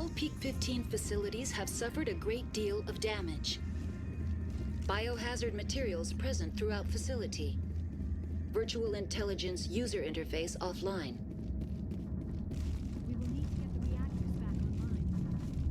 All Peak 15 facilities have suffered a great deal of damage. Biohazard materials present throughout facility. Virtual intelligence user interface offline. We will need to get the reactors back online.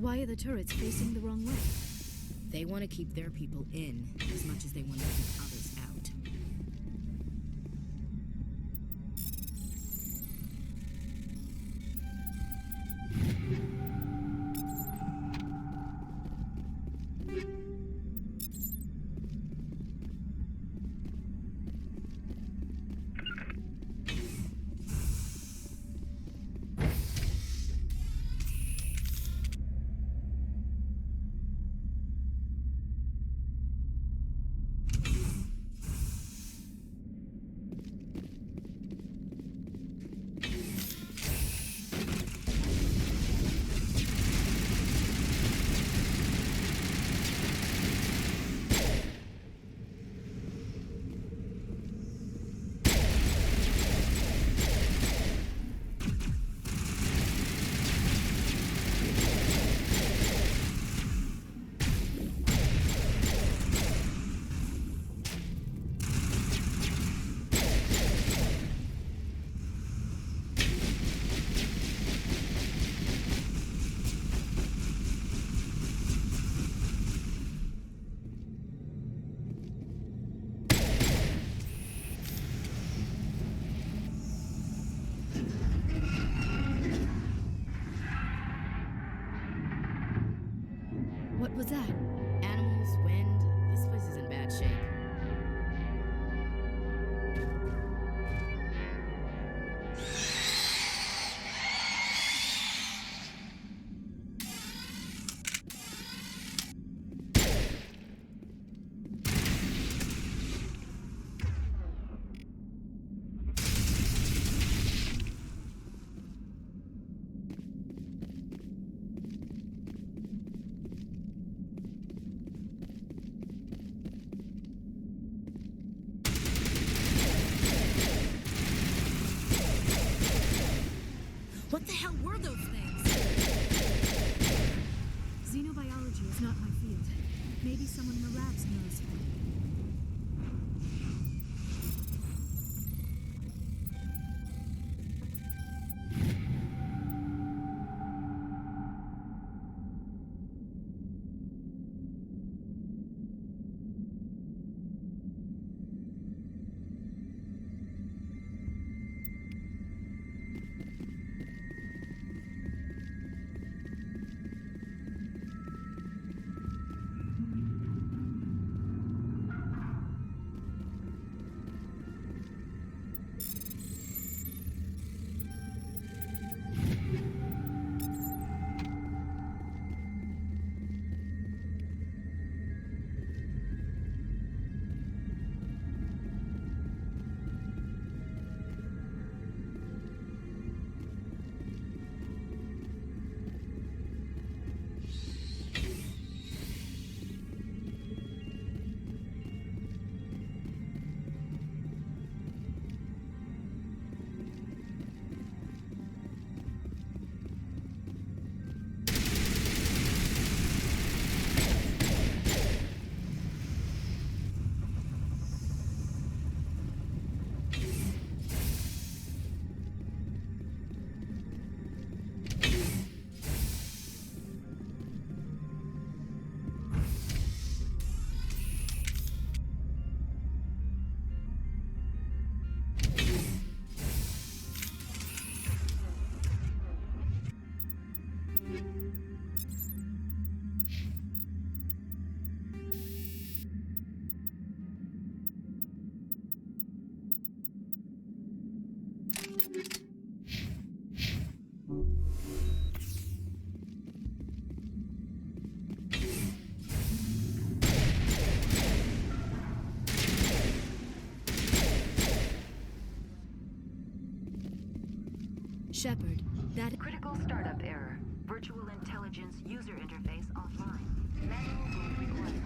Why are the turrets facing the wrong way? They want to keep their people in as much as they want to keep others out. What was that? Animals, wind, this place is in bad shape. What the hell were those things? Xenobiology is not my field. Maybe someone in the labs knows. Shepard, that... Critical startup error. Virtual intelligence user interface offline. Manual boot required.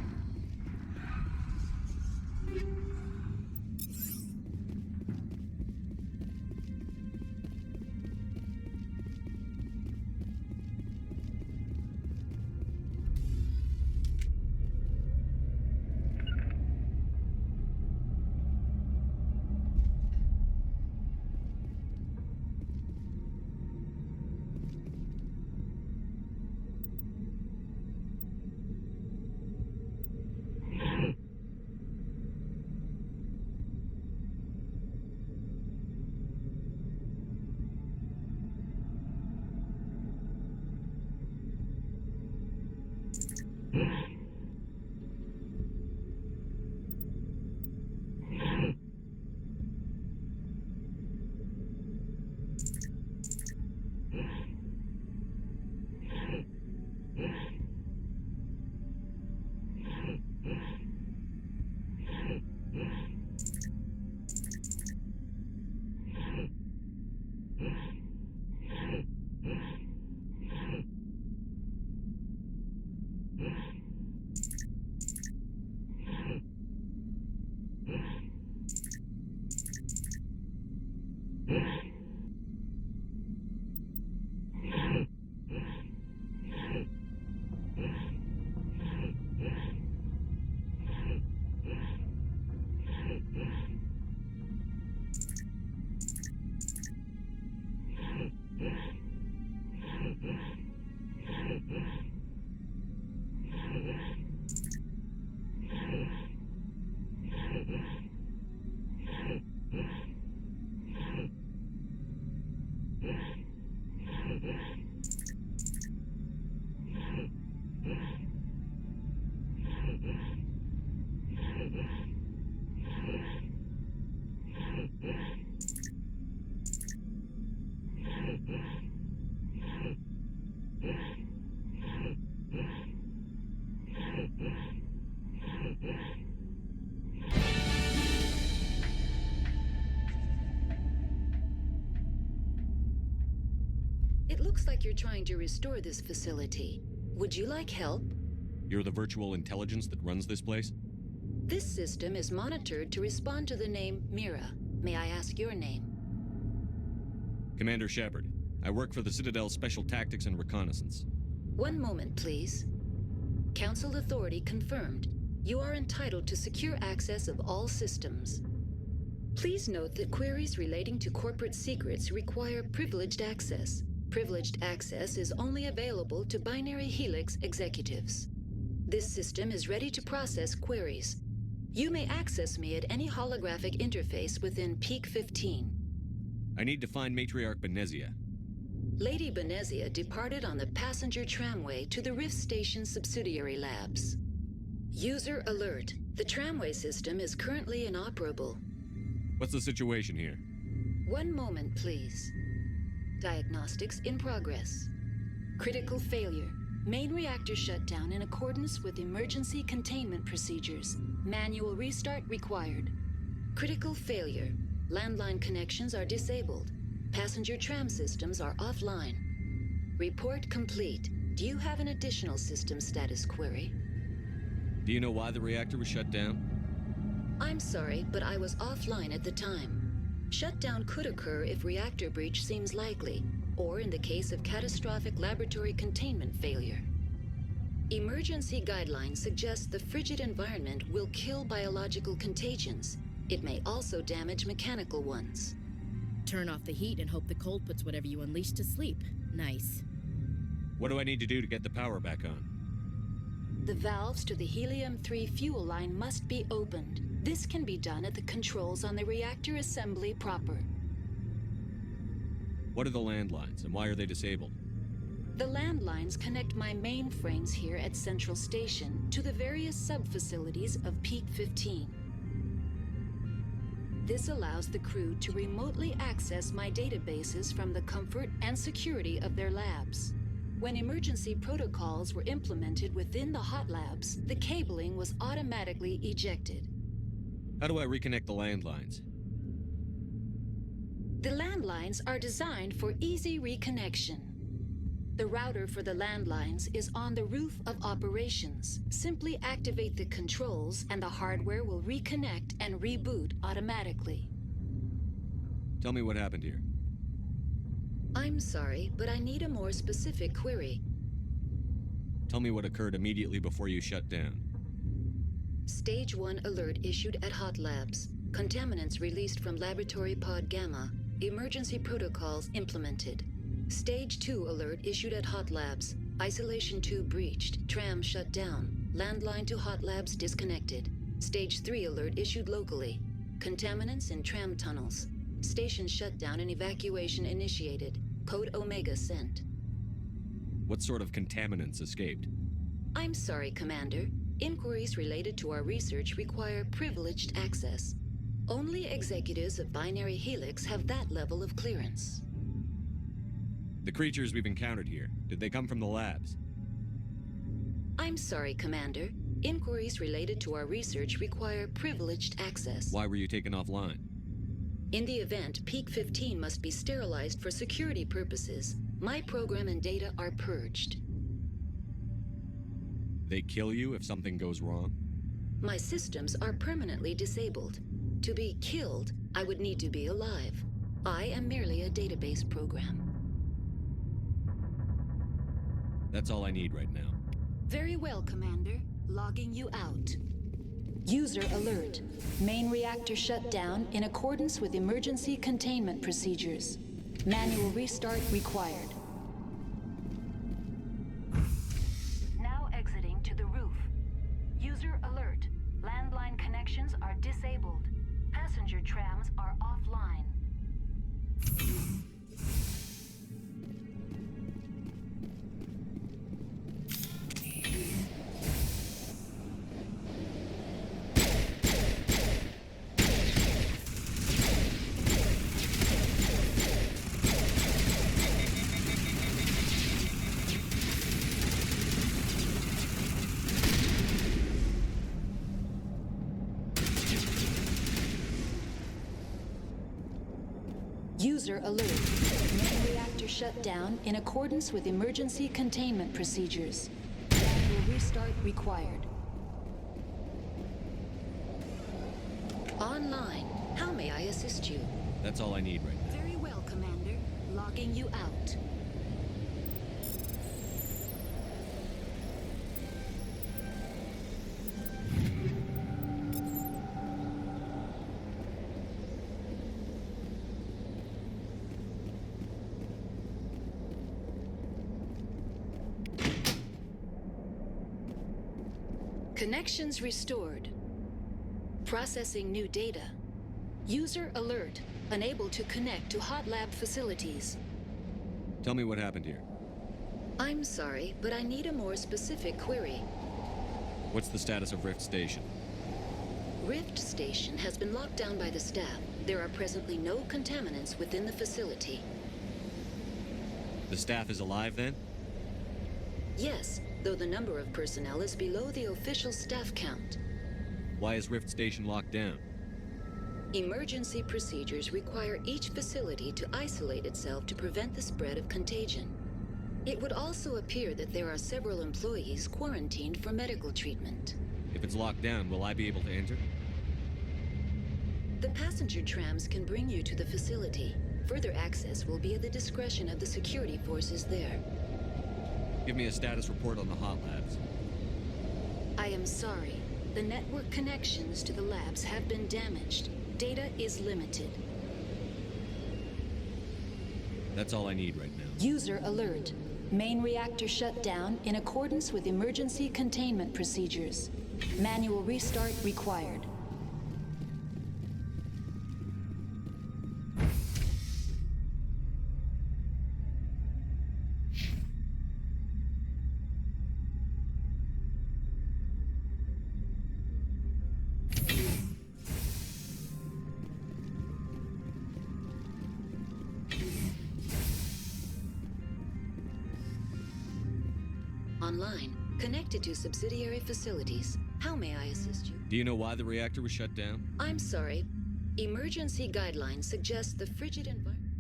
It looks like you're trying to restore this facility. Would you like help? You're the virtual intelligence that runs this place? This system is monitored to respond to the name Mira. May I ask your name? Commander Shepard. I work for the Citadel's Special Tactics and Reconnaissance. One moment, please. Council authority confirmed. You are entitled to secure access of all systems. Please note that queries relating to corporate secrets require privileged access. Privileged access is only available to Binary Helix executives. This system is ready to process queries. You may access me at any holographic interface within Peak 15. I need to find Matriarch Benezia. Lady Benezia departed on the passenger tramway to the Rift Station subsidiary labs. User alert. The tramway system is currently inoperable. What's the situation here? One moment, please. Diagnostics in progress. Critical failure. Main reactor shutdown in accordance with emergency containment procedures. Manual restart required. Critical failure. Landline connections are disabled. Passenger tram systems are offline. Report complete. Do you have an additional system status query? Do you know why the reactor was shut down? I'm sorry, but I was offline at the time. Shutdown could occur if reactor breach seems likely, or in the case of catastrophic laboratory containment failure. Emergency guidelines suggest the frigid environment will kill biological contagions. It may also damage mechanical ones. Turn off the heat and hope the cold puts whatever you unleash to sleep. Nice. What do I need to do to get the power back on? The valves to the helium-3 fuel line must be opened. This can be done at the controls on the reactor assembly proper. What are the landlines, and why are they disabled? The landlines connect my mainframes here at Central Station to the various sub-facilities of Peak 15. This allows the crew to remotely access my databases from the comfort and security of their labs. When emergency protocols were implemented within the hot labs, the cabling was automatically ejected. How do I reconnect the landlines? The landlines are designed for easy reconnection. The router for the landlines is on the roof of operations. Simply activate the controls and the hardware will reconnect and reboot automatically. Tell me what happened here. I'm sorry, but I need a more specific query. Tell me what occurred immediately before you shut down. Stage 1 alert issued at Hot Labs. Contaminants released from Laboratory Pod Gamma. Emergency protocols implemented. Stage 2 alert issued at Hot Labs. Isolation tube breached. Tram shut down. Landline to Hot Labs disconnected. Stage 3 alert issued locally. Contaminants in tram tunnels. Station shutdown and evacuation initiated. Code Omega sent. What sort of contaminants escaped? I'm sorry, Commander. Inquiries related to our research require privileged access. Only executives of Binary Helix have that level of clearance. The creatures we've encountered here, did they come from the labs? I'm sorry, Commander. Inquiries related to our research require privileged access. Why were you taken offline? In the event, Peak 15 must be sterilized for security purposes. My program and data are purged. They kill you if something goes wrong? My systems are permanently disabled. To be killed, I would need to be alive. I am merely a database program. That's all I need right now. Very well, Commander. Logging you out. User alert. Main reactor shut down in accordance with emergency containment procedures. Manual restart required. Now exiting to the roof. User alert. Landline connections are disabled. Passenger trams are offline. User alert. Main reactor shut down in accordance with emergency containment procedures. Manual restart required. Online. How may I assist you? That's all I need right now. Very well, Commander. Logging you out. Connections restored. Processing new data. User alert. Unable to connect to Hot Lab facilities. Tell me what happened here. I'm sorry, but I need a more specific query. What's the status of Rift Station? Rift Station has been locked down by the staff. There are presently no contaminants within the facility. The staff is alive then? Yes, though the number of personnel is below the official staff count. Why is Rift Station locked down? Emergency procedures require each facility to isolate itself to prevent the spread of contagion. It would also appear that there are several employees quarantined for medical treatment. If it's locked down, will I be able to enter? The passenger trams can bring you to the facility. Further access will be at the discretion of the security forces there. Give me a status report on the Hot Labs. I am sorry. The network connections to the labs have been damaged. Data is limited. That's all I need right now. User alert. Main reactor shut down in accordance with emergency containment procedures. Manual restart required. Online, connected to subsidiary facilities. How may I assist you? Do you know why the reactor was shut down? I'm sorry, Emergency guidelines suggest the frigid environment.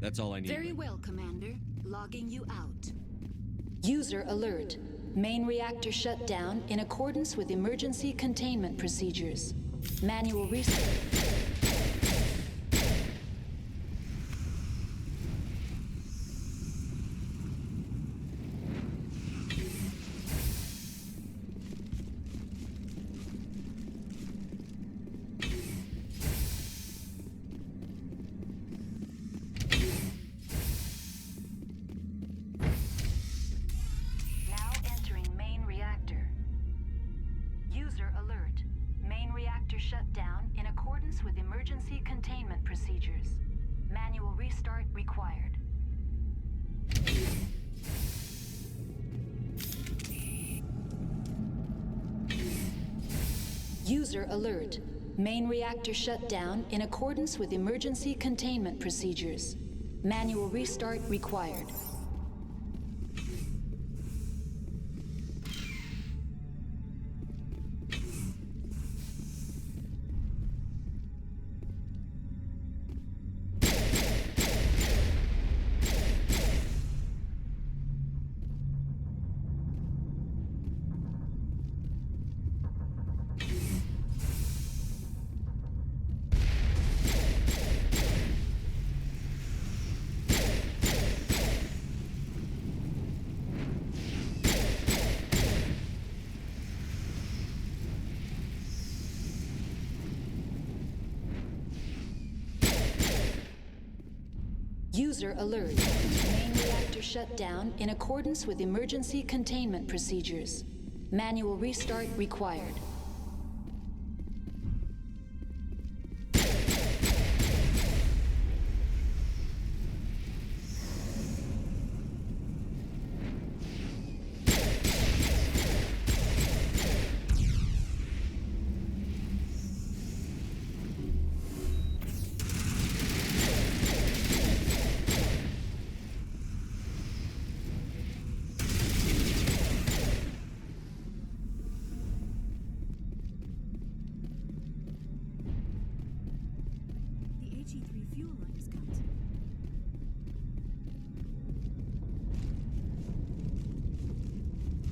That's all I need. Very well, Commander. Logging you out. User alert. Main reactor shut down in accordance with emergency containment procedures. Manual reset. Shut down in accordance with emergency containment procedures. Manual restart required. User alert. Main reactor shut down in accordance with emergency containment procedures. Manual restart required. User alert. Main reactor shut down in accordance with emergency containment procedures. Manual restart required.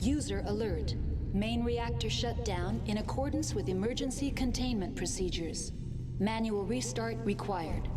User alert. Main reactor shut down in accordance with emergency containment procedures. Manual restart required.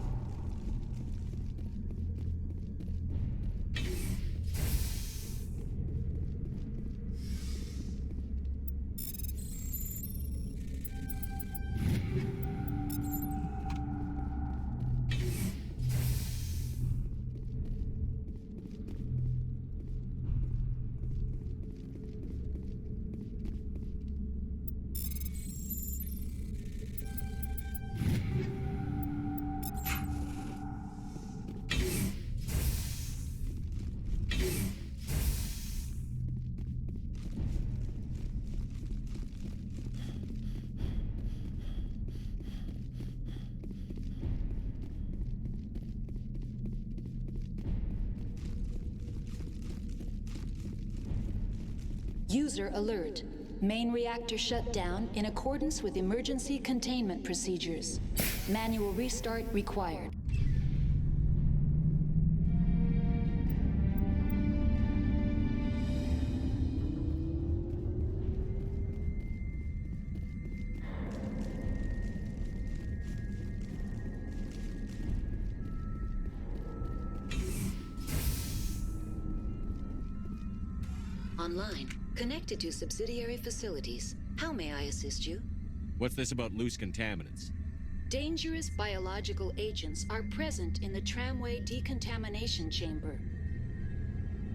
User alert. Main reactor shut down in accordance with emergency containment procedures. Manual restart required. Online. Connected to subsidiary facilities. How may I assist you? What's this about loose contaminants? Dangerous biological agents are present in the tramway decontamination chamber.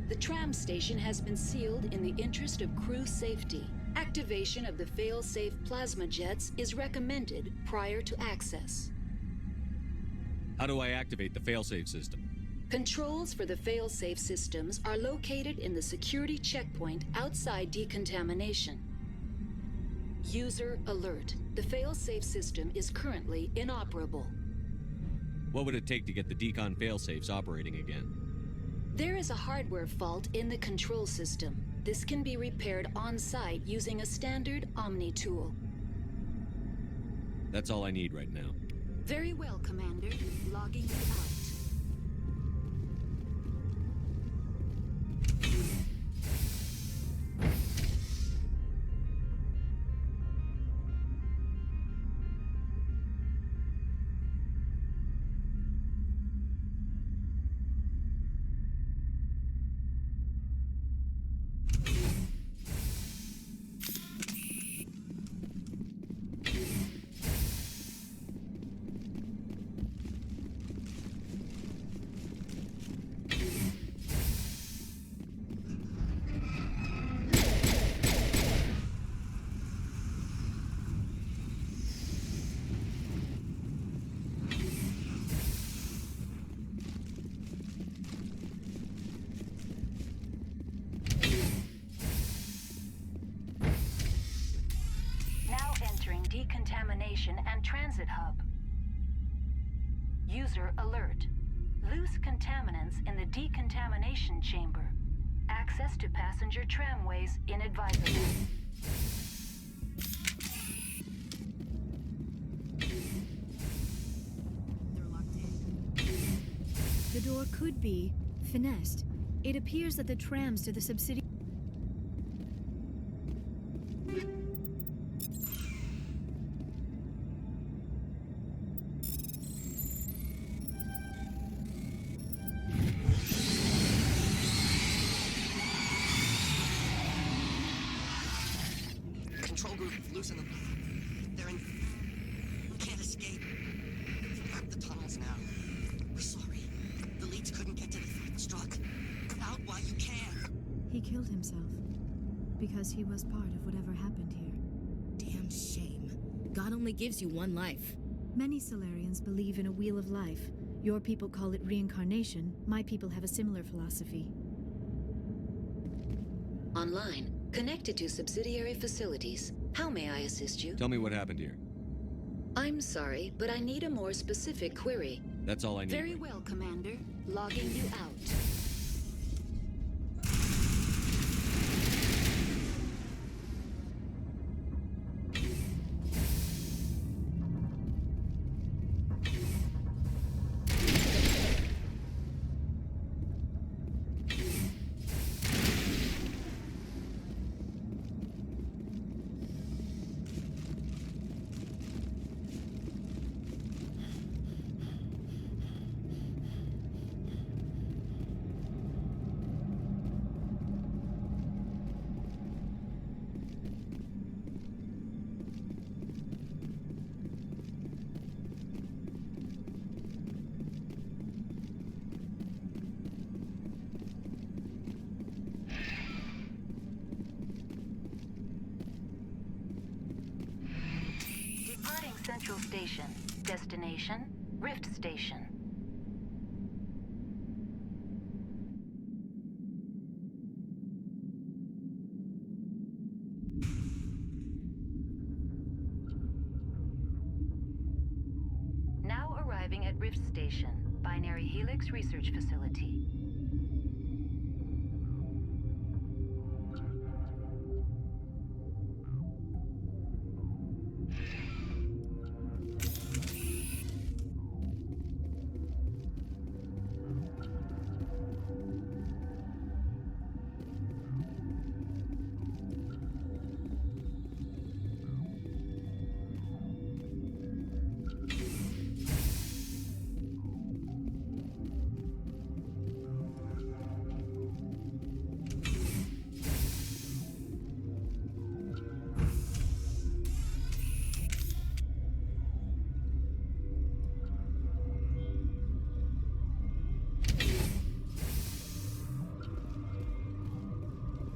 The tram station has been sealed in the interest of crew safety. Activation of the fail-safe plasma jets is recommended prior to access. How do I activate the failsafe system? Controls for the fail-safe systems are located in the security checkpoint outside decontamination. User alert. The fail-safe system is currently inoperable. What would it take to get the decon failsafes operating again? There is a hardware fault in the control system. This can be repaired on-site using a standard Omni tool. That's all I need right now. Very well, Commander. Logging you out. Decontamination and transit hub. User alert. Loose contaminants in the decontamination chamber. Access to passenger tramways inadvisable. They're locked in. The door could be finessed. It appears that the trams to the subsidiary Control group, loosen them. They're in... We can't escape. Grab the tunnels now. We're sorry. The leads couldn't get to the struck. Get out while you can. He killed himself because he was part of whatever happened here. Damn shame. God only gives you one life. Many Solarians believe in a wheel of life. Your people call it reincarnation. My people have a similar philosophy. Online. Connected to subsidiary facilities. How may I assist you? Tell me what happened here. I'm sorry, but I need a more specific query. That's all I need. Very well, Commander. Logging you out. Central Station. Destination, Rift Station. Now arriving at Rift Station, Binary Helix Research Facility.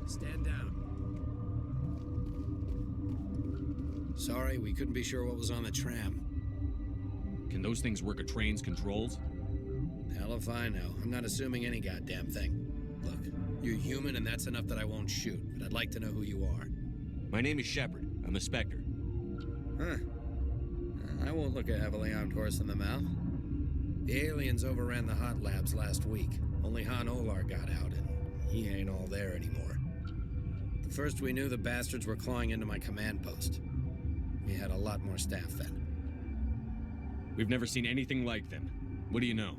Stand down. Sorry, we couldn't be sure what was on the tram. Can those things work a train's controls? Hell if I know. I'm not assuming any goddamn thing. Look, you're human and that's enough that I won't shoot, but I'd like to know who you are. My name is Shepard. I'm a Spectre. Huh. I won't look a heavily armed horse in the mouth. The aliens overran the hot labs last week. Only Han Olar got out, and he ain't all there anymore. The first we knew, the bastards were clawing into my command post. We had a lot more staff then. We've never seen anything like them. What do you know?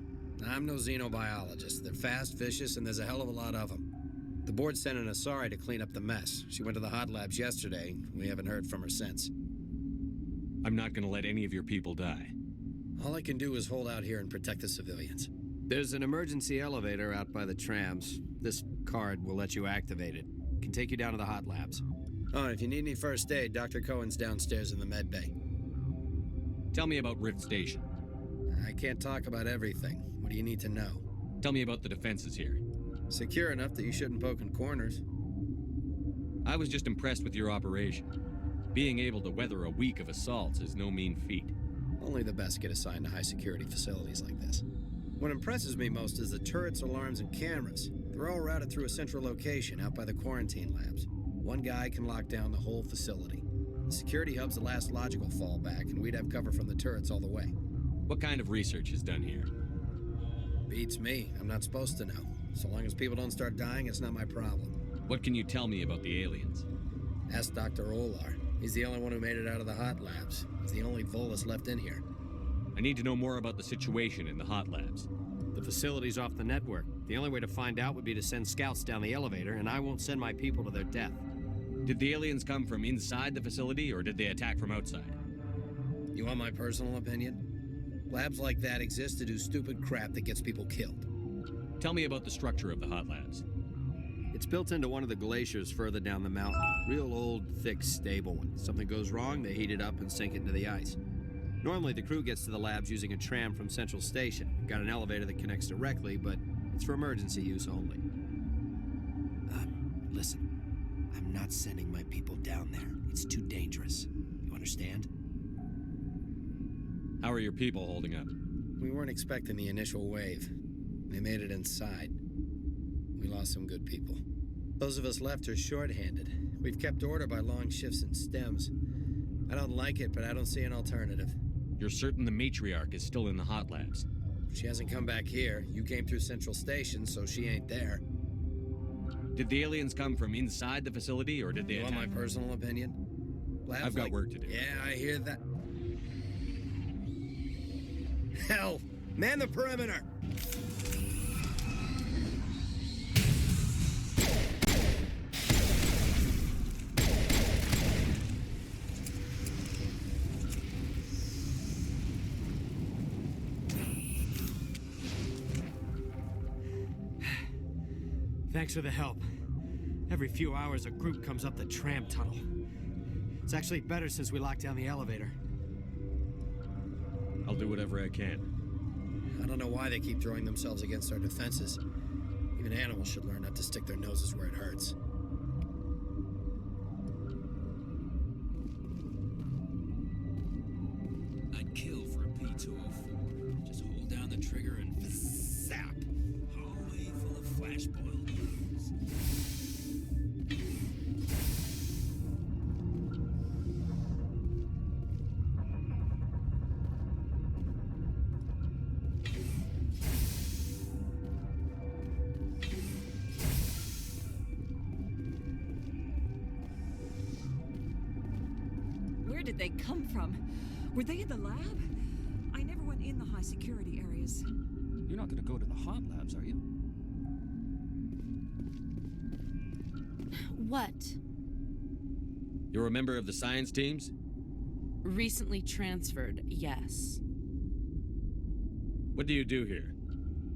I'm no xenobiologist. They're fast, vicious, and there's a hell of a lot of them. The board sent an Asari to clean up the mess. She went to the hot labs yesterday. We haven't heard from her since. I'm not gonna let any of your people die. All I can do is hold out here and protect the civilians. There's an emergency elevator out by the trams. This card will let you activate it. Can take you down to the hot labs. Oh, and if you need any first aid, Dr. Cohen's downstairs in the med bay. Tell me about Rift Station. I can't talk about everything. What do you need to know? Tell me about the defenses here. Secure enough that you shouldn't poke in corners. I was just impressed with your operation. Being able to weather a week of assaults is no mean feat. Only the best get assigned to high-security facilities like this. What impresses me most is the turrets, alarms, and cameras. They're all routed through a central location out by the quarantine labs. One guy can lock down the whole facility. The security hub's the last logical fallback, and we'd have cover from the turrets all the way. What kind of research is done here? Beats me. I'm not supposed to know. So long as people don't start dying, it's not my problem. What can you tell me about the aliens? Ask Dr. Olar. He's the only one who made it out of the hot labs. He's the only Volus left in here. I need to know more about the situation in the hot labs. The facility's off the network. The only way to find out would be to send scouts down the elevator, and I won't send my people to their death. Did the aliens come from inside the facility, or did they attack from outside? You want my personal opinion? Labs like that exist to do stupid crap that gets people killed. Tell me about the structure of the hot labs. It's built into one of the glaciers further down the mountain. Real old, thick, stable one. Something goes wrong, they heat it up and sink it into the ice. Normally, the crew gets to the labs using a tram from Central Station. Got an elevator that connects directly, but it's for emergency use only. Listen. I'm not sending my people down there. It's too dangerous. You understand? How are your people holding up? We weren't expecting the initial wave. They made it inside. We lost some good people. Those of us left are short-handed. We've kept order by long shifts and stems. I don't like it, but I don't see an alternative. You're certain the matriarch is still in the hot labs? She hasn't come back here. You came through Central Station, so she ain't there. Did the aliens come from inside the facility, or did they attack? You want my personal opinion? Labs I've got work to do. Yeah, I hear that. Hell! Man the perimeter! Thanks for the help. Every few hours, a group comes up the tram tunnel. It's actually better since we locked down the elevator. I'll do whatever I can. I don't know why they keep throwing themselves against our defenses. Even animals should learn not to stick their noses where it hurts. I'd kill for a P-204. Just hold down the trigger and zap! Hallway full of flash-boiled bugs. Where did they come from? Were they in the lab? I never went in the high security areas. You're not gonna go to the hot labs, are you? What? You're a member of the science teams? Recently transferred, yes. What do you do here?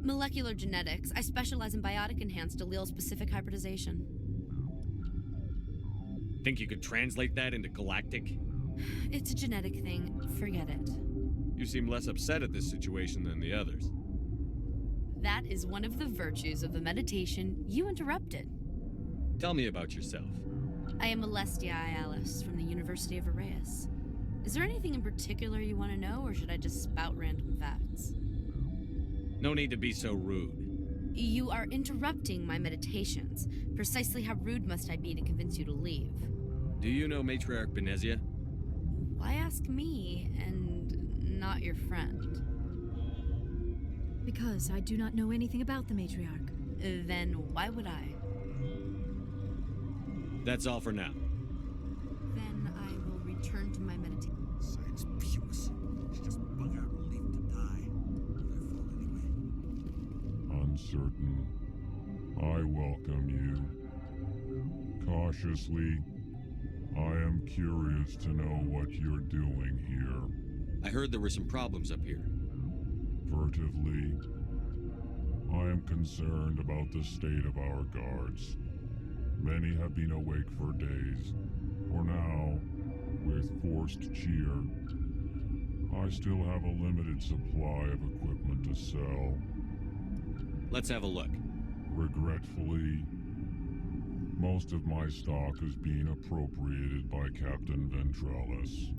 Molecular genetics. I specialize in biotic-enhanced allele-specific hybridization. Think you could translate that into galactic? It's a genetic thing. Forget it. You seem less upset at this situation than the others. That is one of the virtues of the meditation you interrupted. Tell me about yourself. I am Alestia Ialis from the University of Arraeus. Is there anything in particular you want to know, or should I just spout random facts? No need to be so rude. You are interrupting my meditations. Precisely how rude must I be to convince you to leave? Do you know Matriarch Benezia? Why ask me, and not your friend? Because I do not know anything about the matriarch. Then why would I? That's all for now. Then I will return to my meditation. Science puce. She just bug out and leave. uncertain, I welcome you. Cautiously, I am curious to know what you're doing here. I heard there were some problems up here. Furtively, I am concerned about the state of our guards. Many have been awake for days. For now, with forced cheer, I still have a limited supply of equipment to sell. Let's have a look. Regretfully, most of my stock is being appropriated by Captain Ventrellis.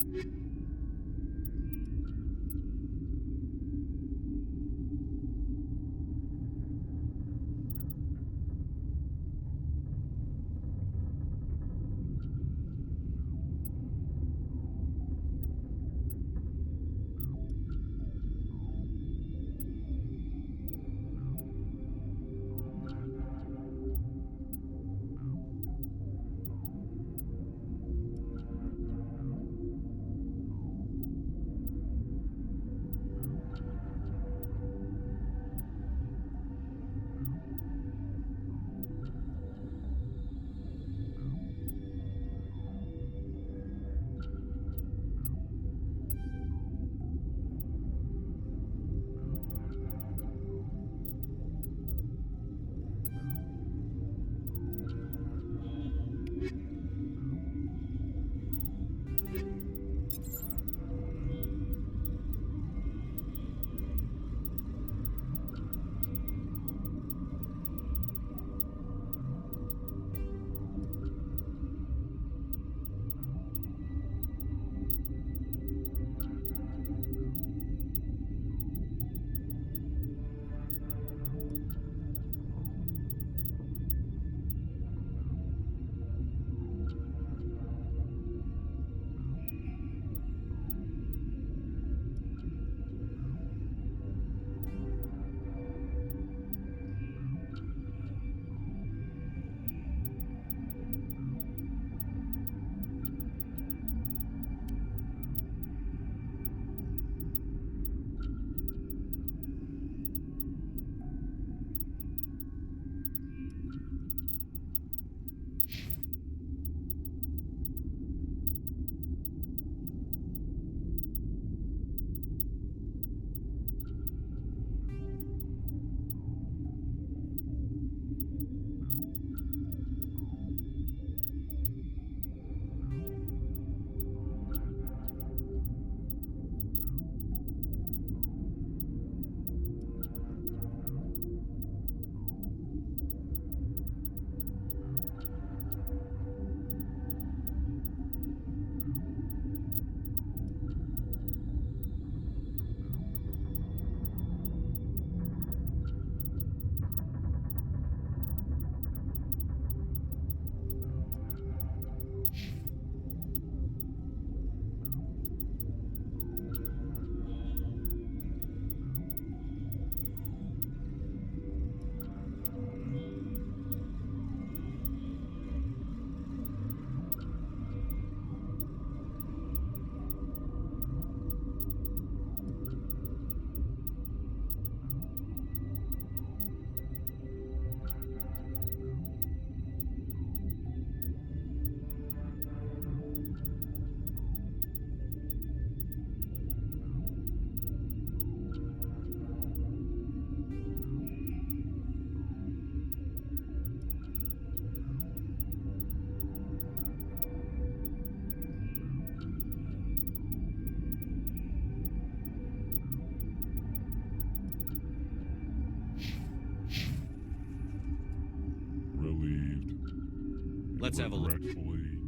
Let's have a look. Regretfully,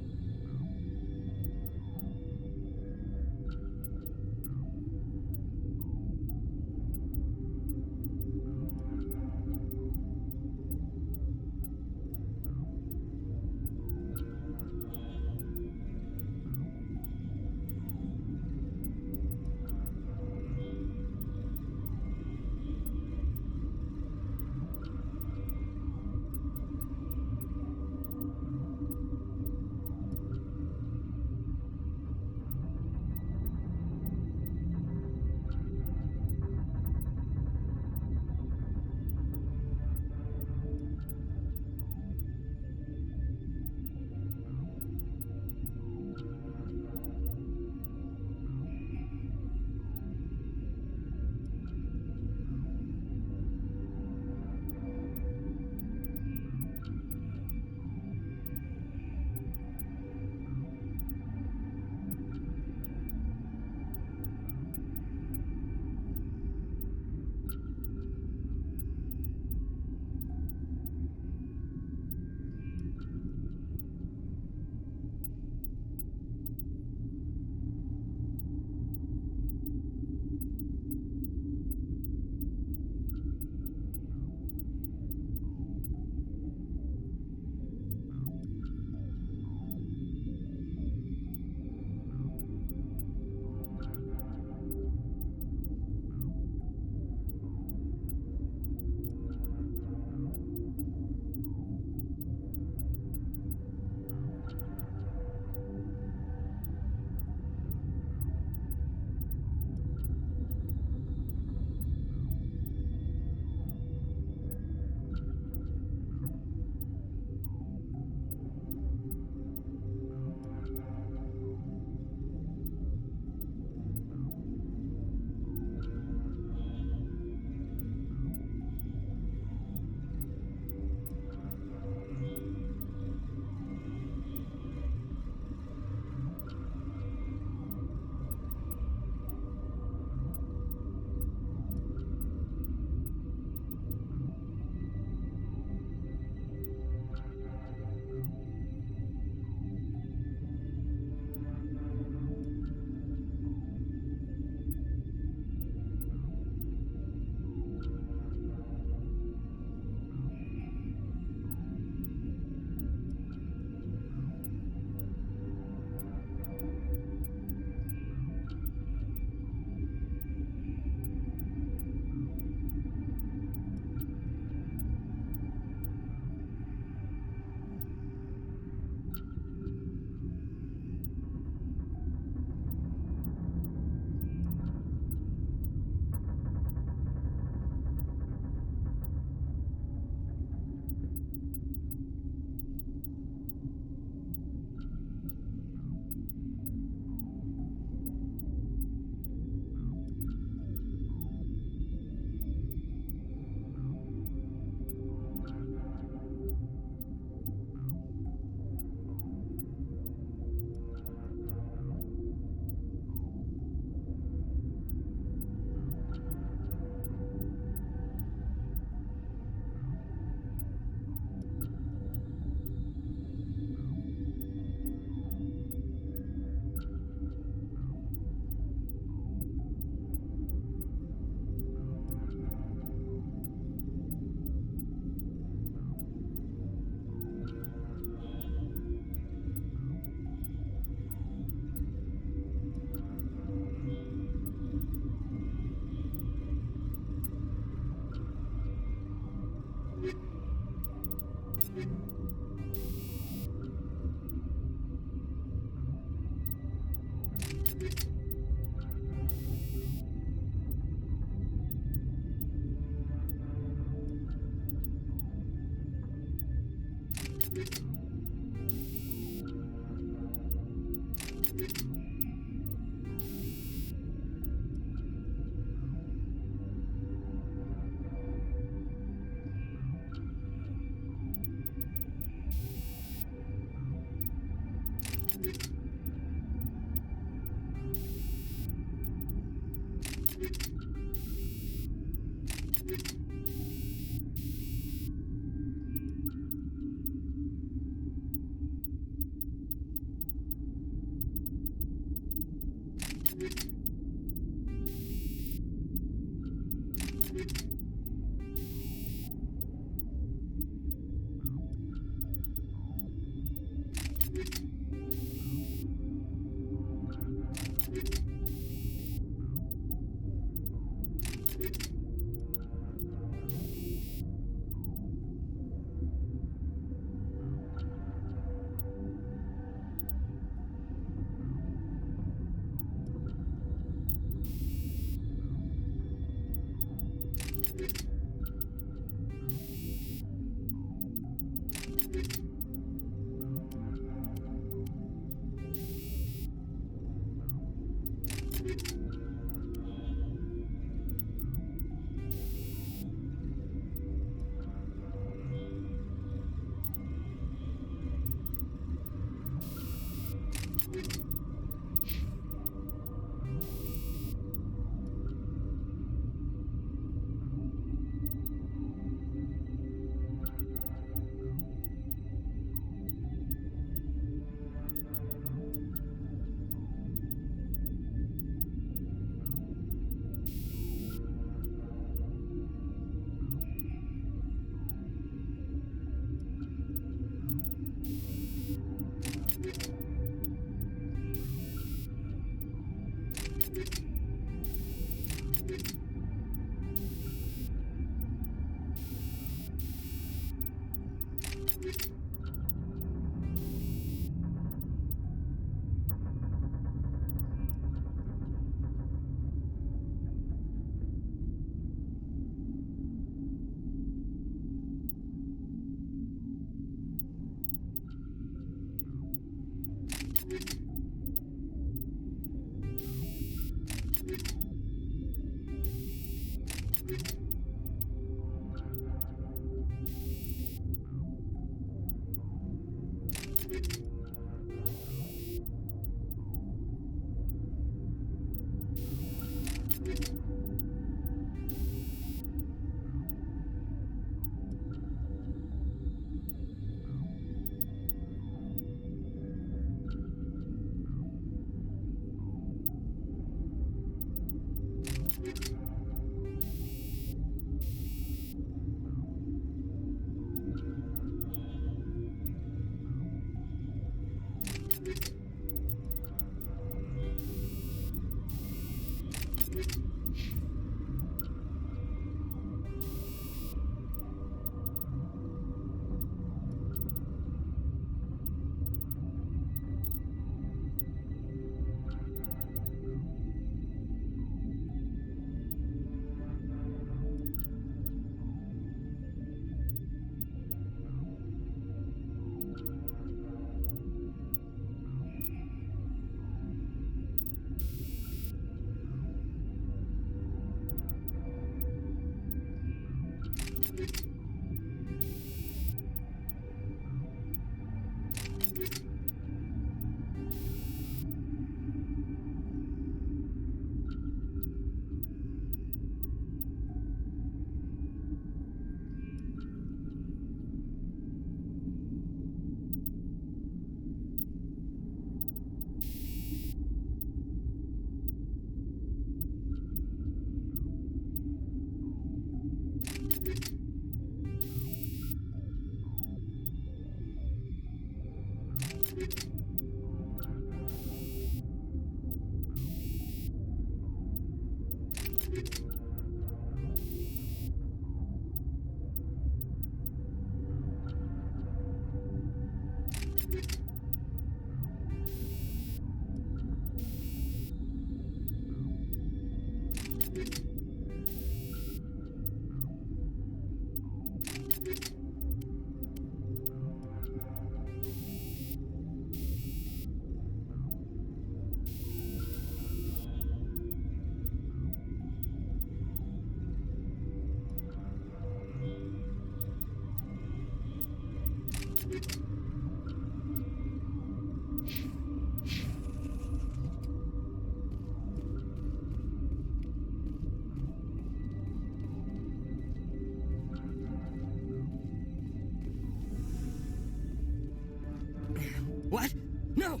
What? No!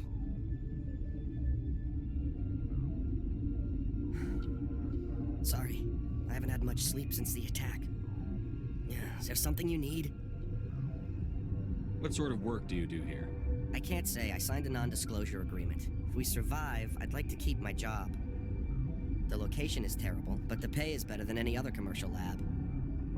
Sorry, I haven't had much sleep since the attack. Is there something you need? What sort of work do you do here? I can't say. I signed a non-disclosure agreement. If we survive, I'd like to keep my job. The location is terrible, but the pay is better than any other commercial lab.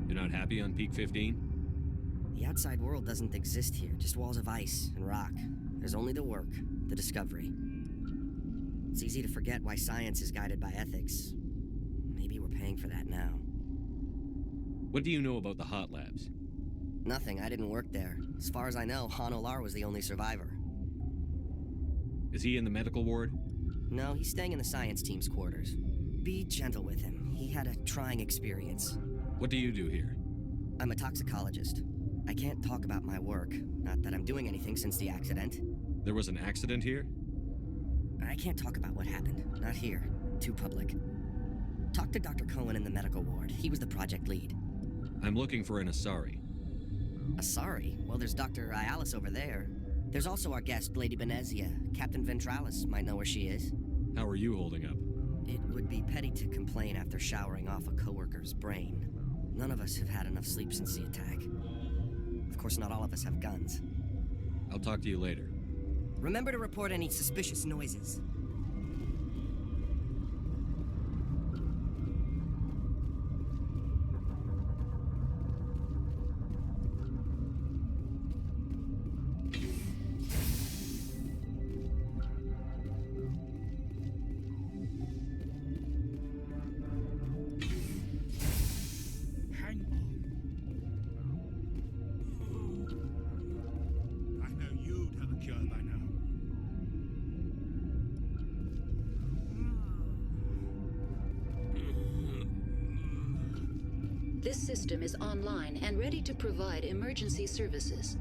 You're not happy on Peak 15? The outside world doesn't exist here, just walls of ice and rock. There's only the work, the discovery. It's easy to forget why science is guided by ethics. Maybe we're paying for that now. What do you know about the hot labs? Nothing, I didn't work there. As far as I know, Han Olar was the only survivor. Is he in the medical ward? No, he's staying in the science team's quarters. Be gentle with him. He had a trying experience. What do you do here? I'm a toxicologist. I can't talk about my work. Not that I'm doing anything since the accident. There was an accident here? I can't talk about what happened. Not here. Too public. Talk to Dr. Cohen in the medical ward. He was the project lead. I'm looking for an Asari. Asari? Well, there's Dr. Ayalis over there. There's also our guest, Lady Benezia. Captain Ventralis might know where she is. How are you holding up? It would be petty to complain after showering off a coworker's brain. None of us have had enough sleep since the attack. Of course, not all of us have guns. I'll talk to you later. Remember to report any suspicious noises. This system is online and ready to provide emergency services.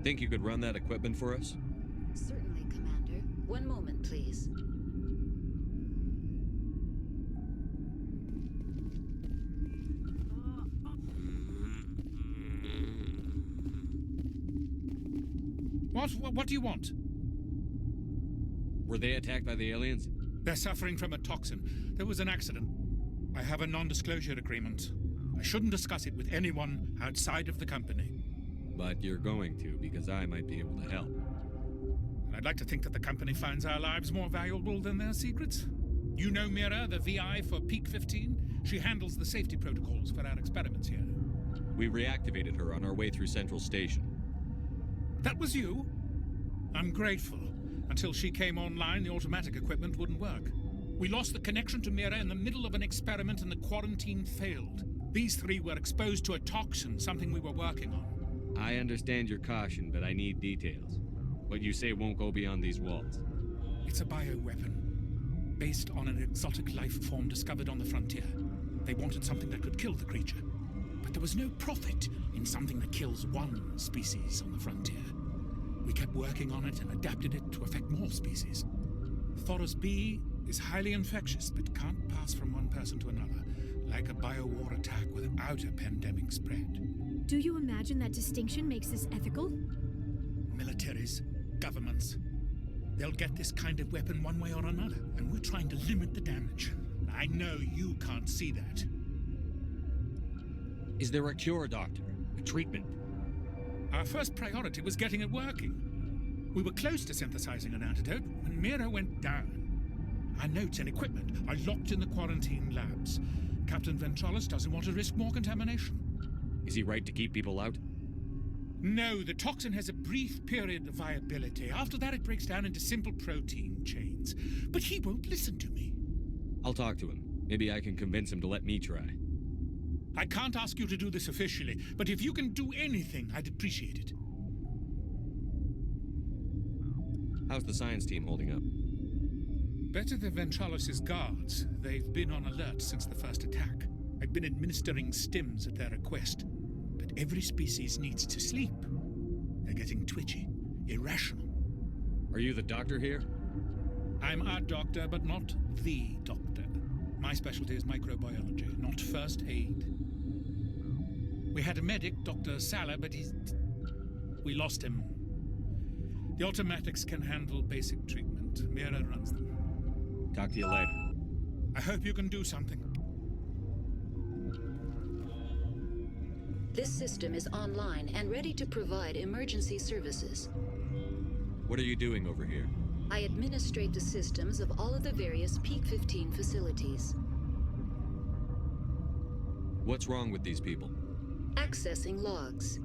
Think you could run that equipment for us? Certainly, Commander. One moment, please. What do you want? Were they attacked by the aliens? They're suffering from a toxin. There was an accident. I have a non-disclosure agreement. I shouldn't discuss it with anyone outside of the company. But you're going to, because I might be able to help. And I'd like to think that the company finds our lives more valuable than their secrets. You know Mira, the VI for Peak 15? She handles the safety protocols for our experiments here. We reactivated her on our way through Central Station. That was you? I'm grateful. Until she came online, the automatic equipment wouldn't work. We lost the connection to Mira in the middle of an experiment and the quarantine failed. These three were exposed to a toxin, something we were working on. I understand your caution, but I need details. What you say won't go beyond these walls. It's a bioweapon, based on an exotic life form discovered on the frontier. They wanted something that could kill the creature. But there was no profit in something that kills one species on the frontier. We kept working on it and adapted it to affect more species. Thoros B is highly infectious, but can't pass from one person to another, like a biowar attack without a pandemic spread. Do you imagine that distinction makes this ethical? Militaries, governments, they'll get this kind of weapon one way or another, and we're trying to limit the damage. I know you can't see that. Is there a cure, Doctor? A treatment? Our first priority was getting it working. We were close to synthesizing an antidote when Mira went down. Our notes and equipment are locked in the quarantine labs. Captain Ventralis doesn't want to risk more contamination. Is he right to keep people out? No, the toxin has a brief period of viability. After that, it breaks down into simple protein chains. But he won't listen to me. I'll talk to him. Maybe I can convince him to let me try. I can't ask you to do this officially, but if you can do anything, I'd appreciate it. How's the science team holding up? Better than Ventralis' guards. They've been on alert since the first attack. I've been administering stims at their request. But every species needs to sleep. getting twitchy, irrational. Are you the doctor here? I'm a doctor, but not the doctor. My specialty is microbiology, not first aid. We had a medic, Dr. Salah, but we lost him. The automatics can handle basic treatment. Mira runs them. Talk to you later. I hope you can do something. This system is online and ready to provide emergency services. What are you doing over here? I administrate the systems of all of the various Peak 15 facilities. What's wrong with these people? Accessing logs.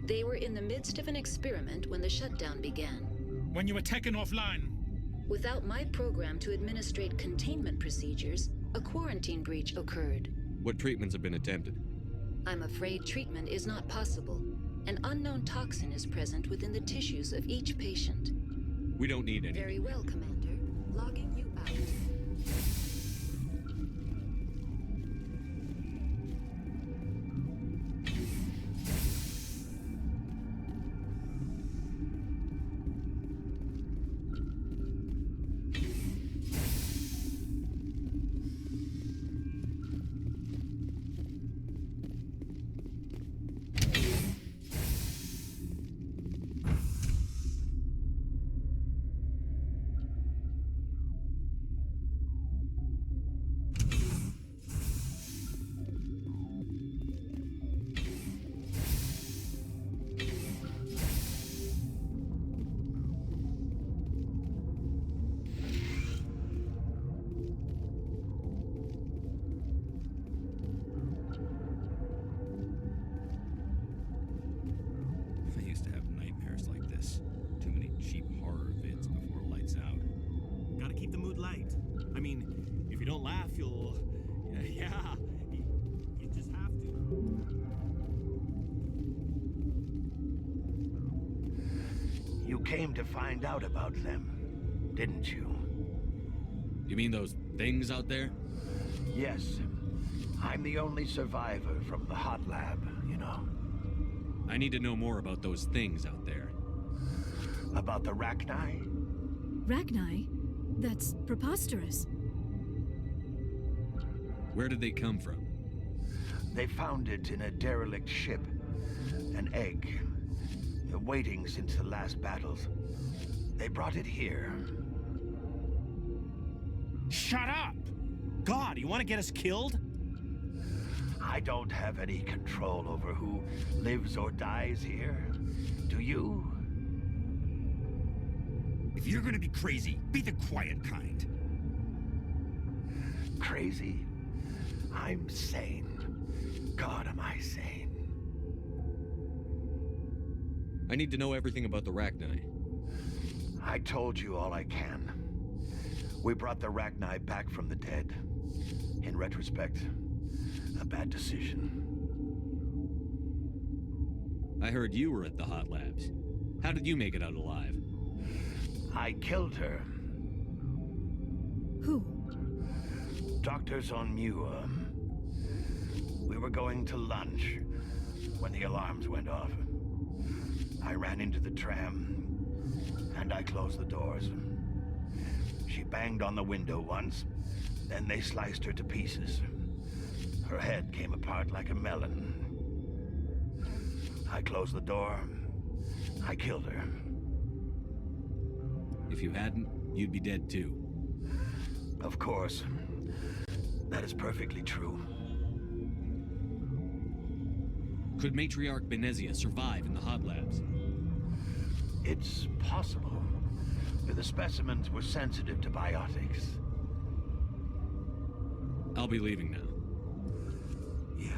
They were in the midst of an experiment when the shutdown began. When you were taken offline. Without my program to administrate containment procedures, a quarantine breach occurred. What treatments have been attempted? I'm afraid treatment is not possible. An unknown toxin is present within the tissues of each patient. We don't need any. Very well, Commander. Logging you out. Came to find out about them, didn't you? You mean those things out there? Yes. I'm the only survivor from the hot lab, you know. I need to know more about those things out there. About the Rachni? Rachni? That's preposterous. Where did they come from? They found it in a derelict ship. An egg. Waiting since the last battles. They brought it here. Shut up! God, you want to get us killed? I don't have any control over who lives or dies here. Do you? If you're gonna be crazy, be the quiet kind. Crazy? I'm sane. God, am I sane. I need to know everything about the Rachni. I told you all I can. We brought the Rachni back from the dead. In retrospect, a bad decision. I heard you were at the hot labs. How did you make it out alive? I killed her. Who? Doctors on Muir. We were going to lunch when the alarms went off. I ran into the tram, and I closed the doors. She banged on the window once, then they sliced her to pieces. Her head came apart like a melon. I closed the door. I killed her. If you hadn't, you'd be dead too. Of course. That is perfectly true. Could Matriarch Benezia survive in the hot labs? It's possible. The specimens were sensitive to biotics. I'll be leaving now. Yeah.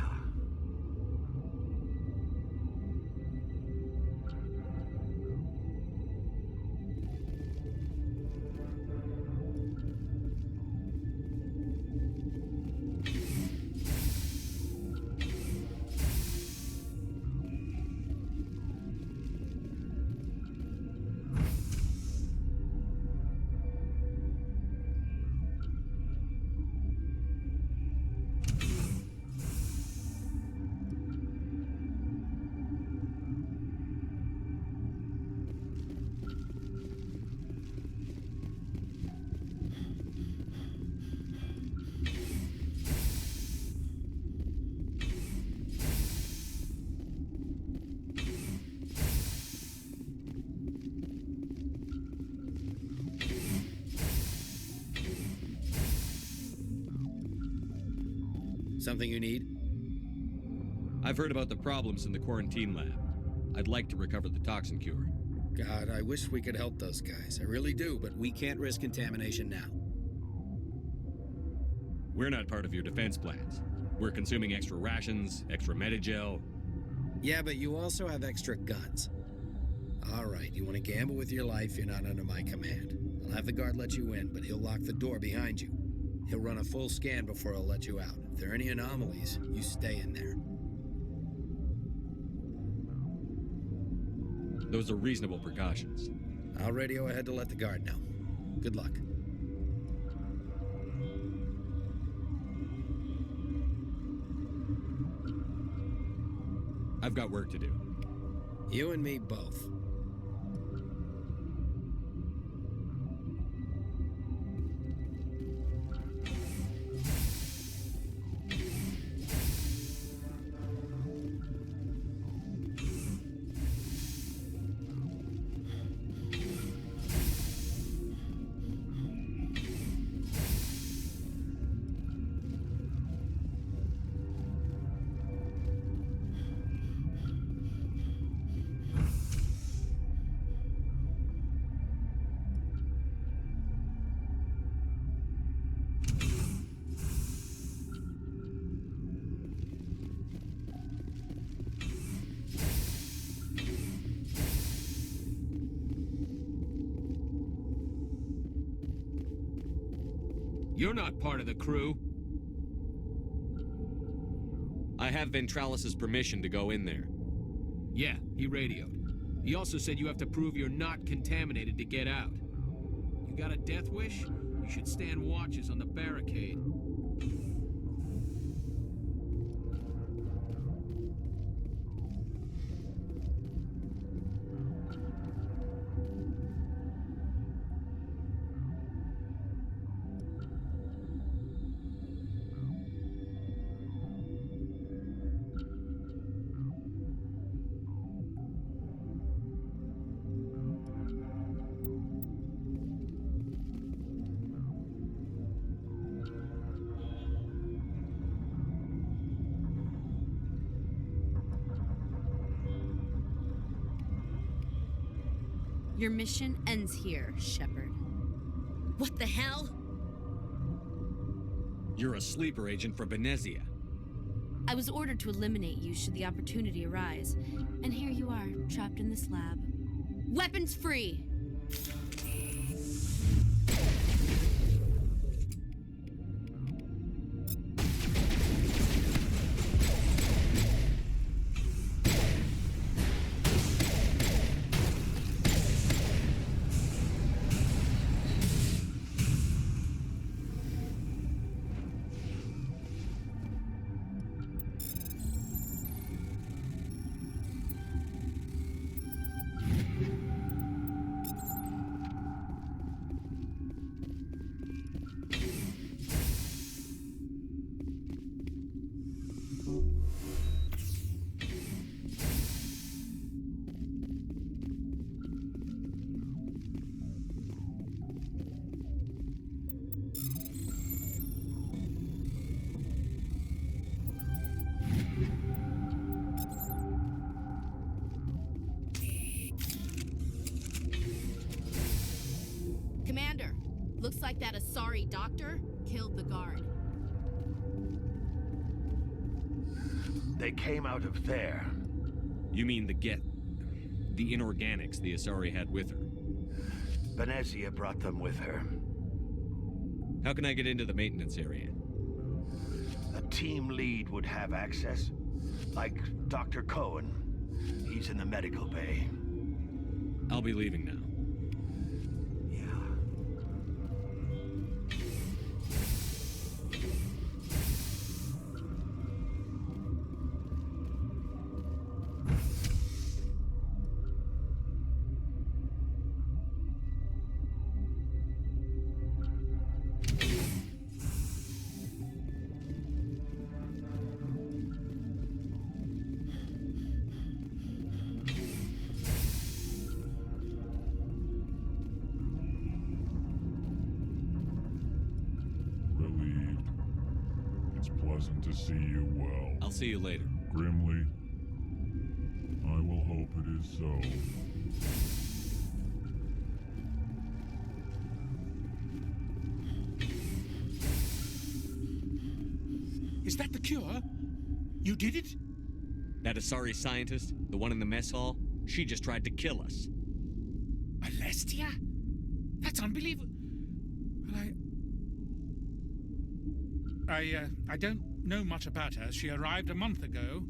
Something you need? I've heard about the problems in the quarantine lab. I'd like to recover the toxin cure. God, I wish we could help those guys. I really do, but we can't risk contamination now. We're not part of your defense plans. We're consuming extra rations, extra Medigel. Yeah, but you also have extra guns. All right, you want to gamble with your life, you're not under my command. I'll have the guard let you in, but he'll lock the door behind you. He'll run a full scan before he'll let you out. If there are any anomalies, you stay in there. Those are reasonable precautions. I'll radio ahead to let the guard know. Good luck. I've got work to do. You and me both. You're not part of the crew. I have Ventralis's permission to go in there. Yeah, he radioed. He also said you have to prove you're not contaminated to get out. You got a death wish? You should stand watches on the barricade. Your mission ends here, Shepard. What the hell? You're a sleeper agent for Benezia. I was ordered to eliminate you should the opportunity arise, and here you are, trapped in this lab. Weapons free! Commander, looks like that Asari doctor killed the guard. They came out of there. You mean the inorganics the Asari had with her? Benezia brought them with her. How can I get into the maintenance area? A team lead would have access. Like Dr. Cohen. He's in the medical bay. I'll be leaving now. pleasant to see you well. I'll see you later. Grimly, I will hope it is so. Is that the cure? You did it? That Asari scientist, the one in the mess hall, she just tried to kill us. Alestia? That's unbelievable. Well, I don't know much about her. She arrived a month ago.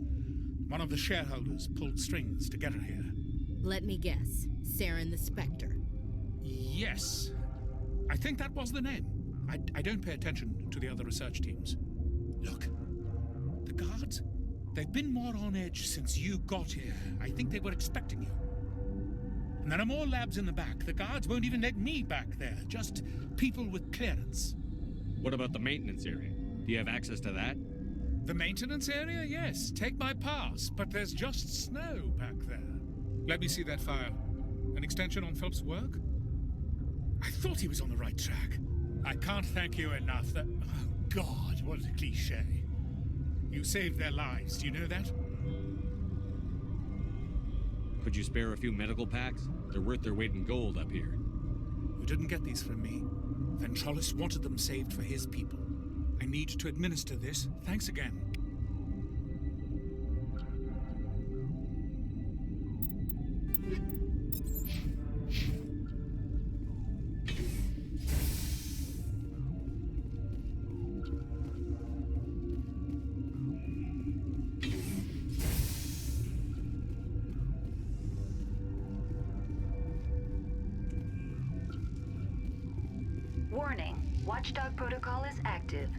One of the shareholders pulled strings to get her here. Let me guess. Saren the Spectre. Yes. I think that was the name. I don't pay attention to the other research teams. Look, the guards, they've been more on edge since you got here. I think they were expecting you. And there are more labs in the back. The guards won't even let me back there. Just people with clearance. What about the maintenance area? Do you have access to that? The maintenance area? Yes. Take my pass. But there's just snow back there. Let me see that file. An extension on Phelps' work? I thought he was on the right track. I can't thank you enough. Oh, God, what a cliché. You saved their lives. Do you know that? Could you spare a few medical packs? They're worth their weight in gold up here. You didn't get these from me. Ventrollis wanted them saved for his people. I need to administer this. Thanks again. Warning. Watchdog protocol is active.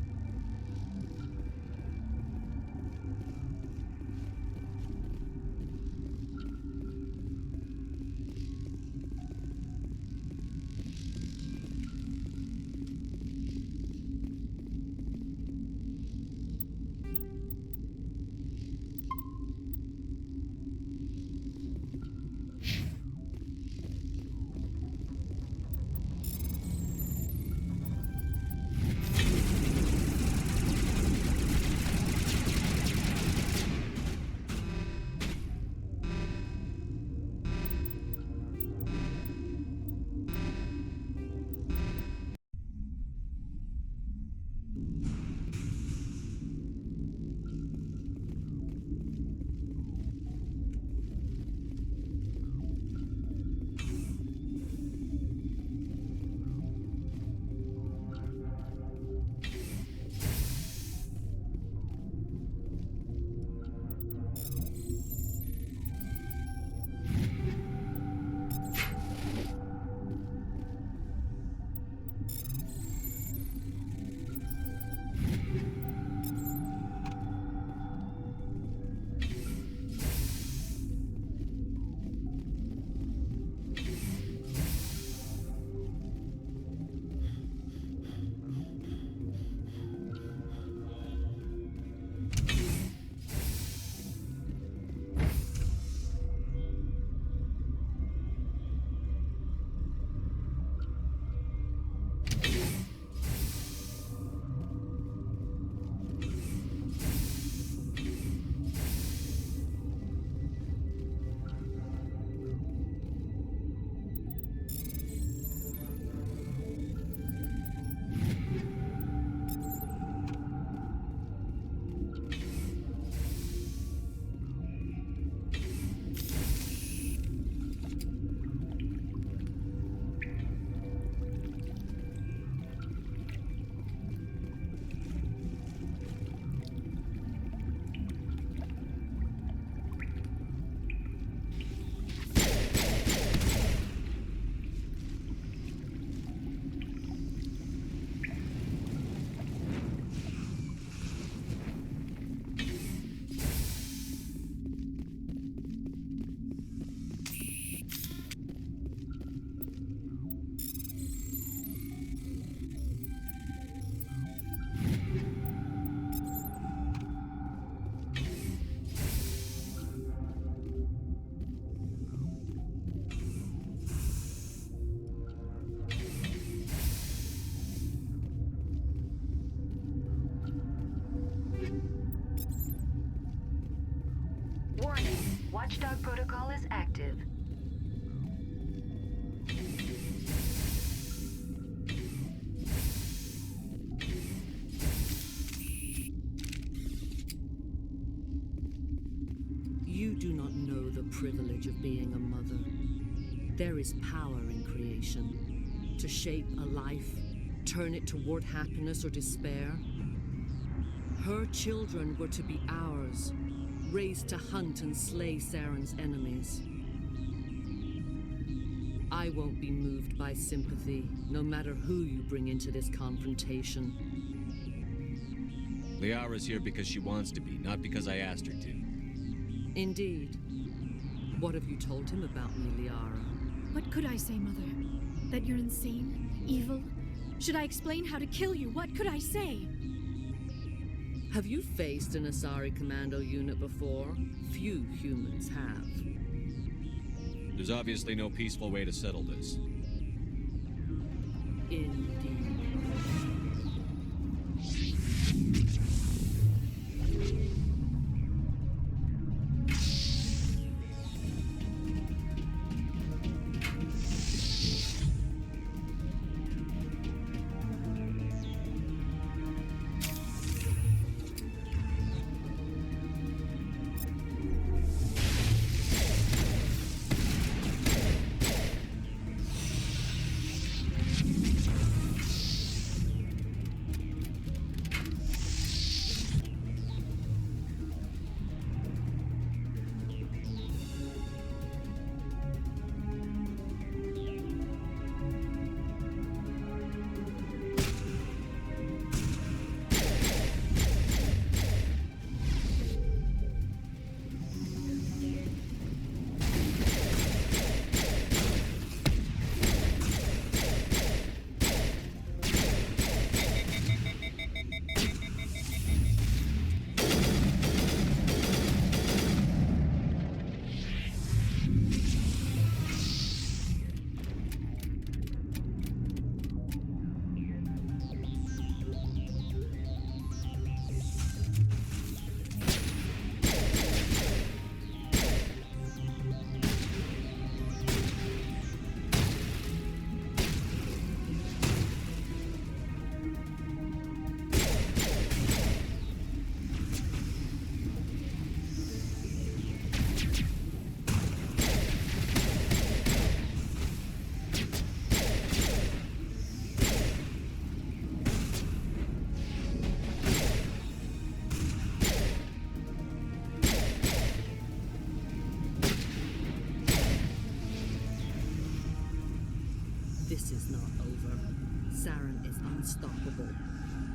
Watchdog protocol is active. You do not know the privilege of being a mother. There is power in creation. To shape a life, turn it toward happiness or despair. Her children were to be ours, raised to hunt and slay Saren's enemies. I won't be moved by sympathy, no matter who you bring into this confrontation. Liara's here because she wants to be, not because I asked her to. Indeed. What have you told him about me, Liara? What could I say, Mother? That you're insane? Evil? Should I explain how to kill you? What could I say? Have you faced an Asari commando unit before? Few humans have. There's obviously no peaceful way to settle this. Indeed. This is not over. Saren is unstoppable.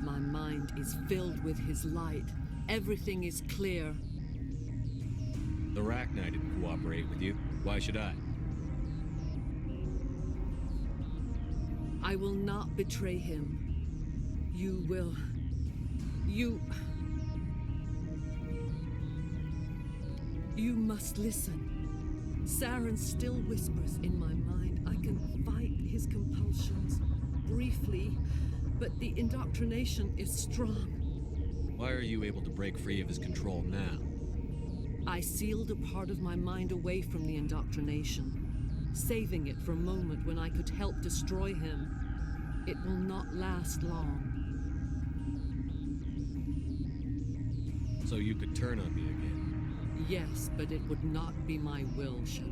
My mind is filled with his light. Everything is clear. The Rachni didn't cooperate with you. Why should I? I will not betray him. You will. You must listen. Saren still whispers in my mind. I can fight his compulsions briefly, but the indoctrination is strong. Why are you able to break free of his control now? I sealed a part of my mind away from the indoctrination, saving it for a moment when I could help destroy him. It will not last long. So you could turn on me again? Yes, but it would not be my will, Shepard.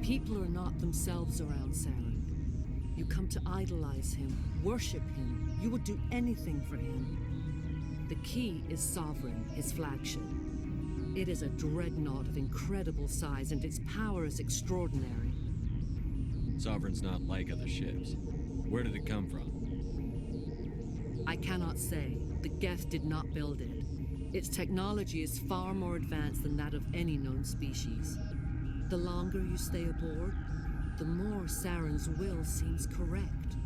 People are not themselves around Saren. You come to idolize him, worship him. You would do anything for him. The key is Sovereign, his flagship. It is a dreadnought of incredible size, and its power is extraordinary. Sovereign's not like other ships. Where did it come from? I cannot say. The Geth did not build it. Its technology is far more advanced than that of any known species. The longer you stay aboard, the more Saren's will seems correct.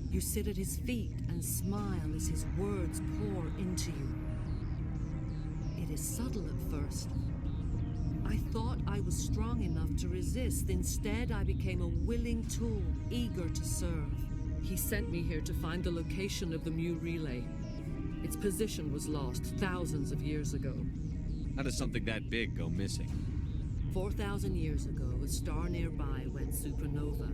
You sit at his feet and smile as his words pour into you. It is subtle at first. I thought I was strong enough to resist. Instead, I became a willing tool, eager to serve. He sent me here to find the location of the Mu relay. Its position was lost thousands of years ago. How does something that big go missing? 4,000 years ago, a star nearby went supernova.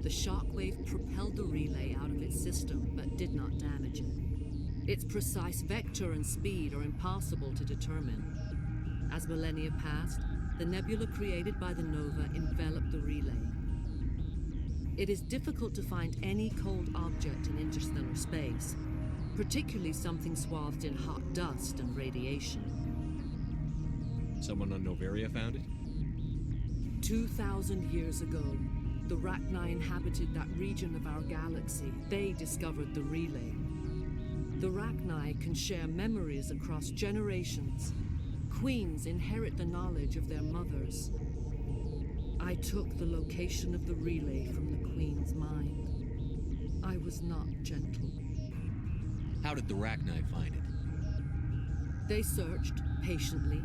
The shockwave propelled the relay out of its system, but did not damage it. Its precise vector and speed are impossible to determine. As millennia passed, the nebula created by the nova enveloped the relay. It is difficult to find any cold object in interstellar space, particularly something swathed in hot dust and radiation. Someone on Noveria found it? 2,000 years ago, the Rachni inhabited that region of our galaxy. They discovered the relay. The Rachni can share memories across generations. Queens inherit the knowledge of their mothers. I took the location of the relay from the Queen's mind. I was not gentle. How did the Rachni find it? They searched patiently.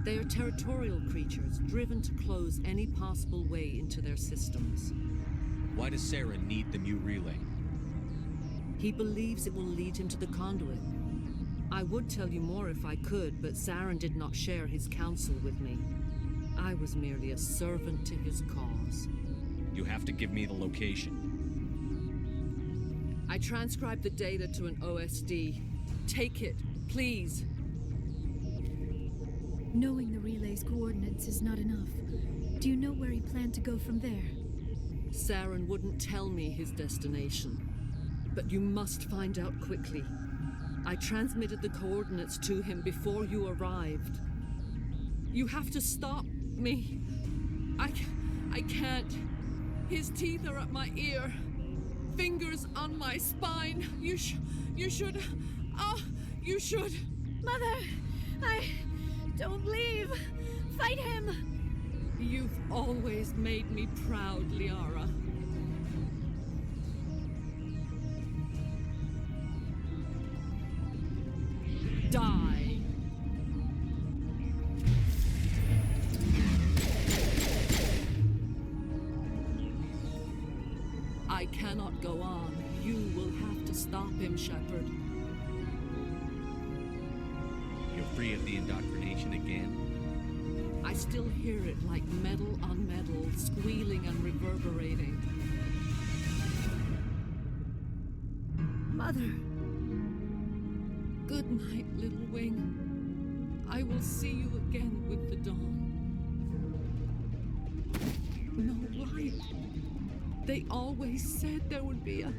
They are territorial creatures, driven to close any possible way into their systems. Why does Saren need the new relay? He believes it will lead him to the conduit. I would tell you more if I could, but Saren did not share his counsel with me. I was merely a servant to his cause. You have to give me the location. I transcribed the data to an OSD. Take it, please. Knowing the relay's coordinates is not enough. Do you know where he planned to go from there? Saren wouldn't tell me his destination. But you must find out quickly. I transmitted the coordinates to him before you arrived. You have to stop me. I can't. His teeth are at my ear. Fingers on my spine. You should. Oh, you should. Mother, don't leave. Fight him. You've always made me proud, Liara. Die. I cannot go on. You will have to stop him, Shepard. You're free of the indoctrination again? I still hear it like metal on metal, squealing and reverberating. Mother. Good night, little wing. I will see you again with the dawn. No light. They always said there would be a...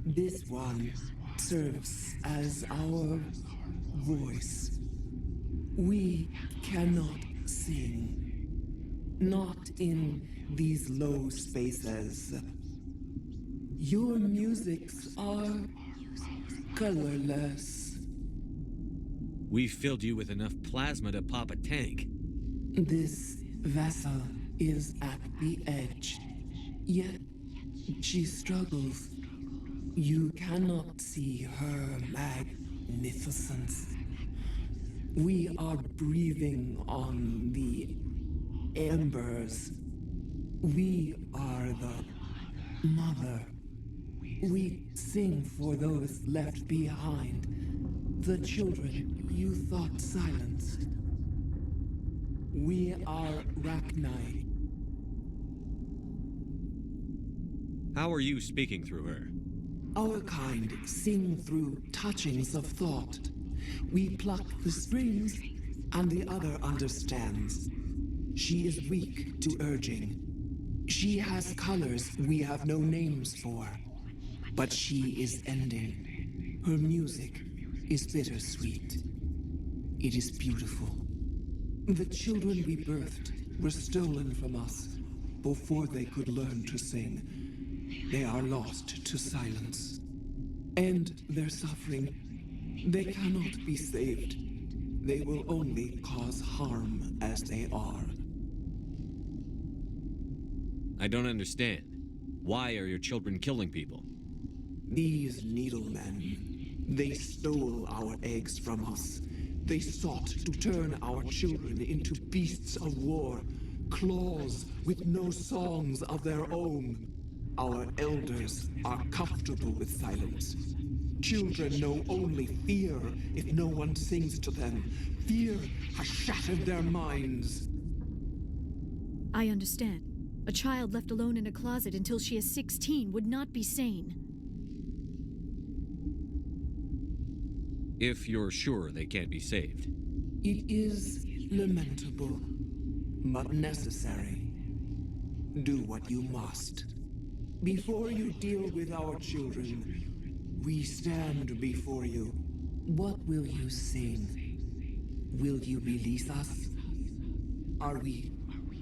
This one serves as our voice. We cannot sing. Not in these low spaces. Your musics are colorless. We filled you with enough plasma to pop a tank. This vessel is at the edge. Yet she struggles. You cannot see her magnificence. We are breathing on the embers. We are the mother. We sing for those left behind, the children you thought silenced. We are Rachni. How are you speaking through her? Our kind sing through touchings of thought. We pluck the strings and the other understands. She is weak to urging. She has colors we have no names for, but she is ending. Her music is bittersweet. It is beautiful. The children we birthed were stolen from us before they could learn to sing. They are lost to silence. And their suffering, they cannot be saved. They will only cause harm as they are. I don't understand. Why are your children killing people? These needlemen, they stole our eggs from us. They sought to turn our children into beasts of war, claws with no songs of their own. Our elders are comfortable with silence. Children know only fear if no one sings to them. Fear has shattered their minds. I understand. A child left alone in a closet until she is 16 would not be sane. If you're sure they can't be saved. It is lamentable, but necessary. Do what you must. Before you deal with our children, we stand before you. What will you sing? Will you release us? Are we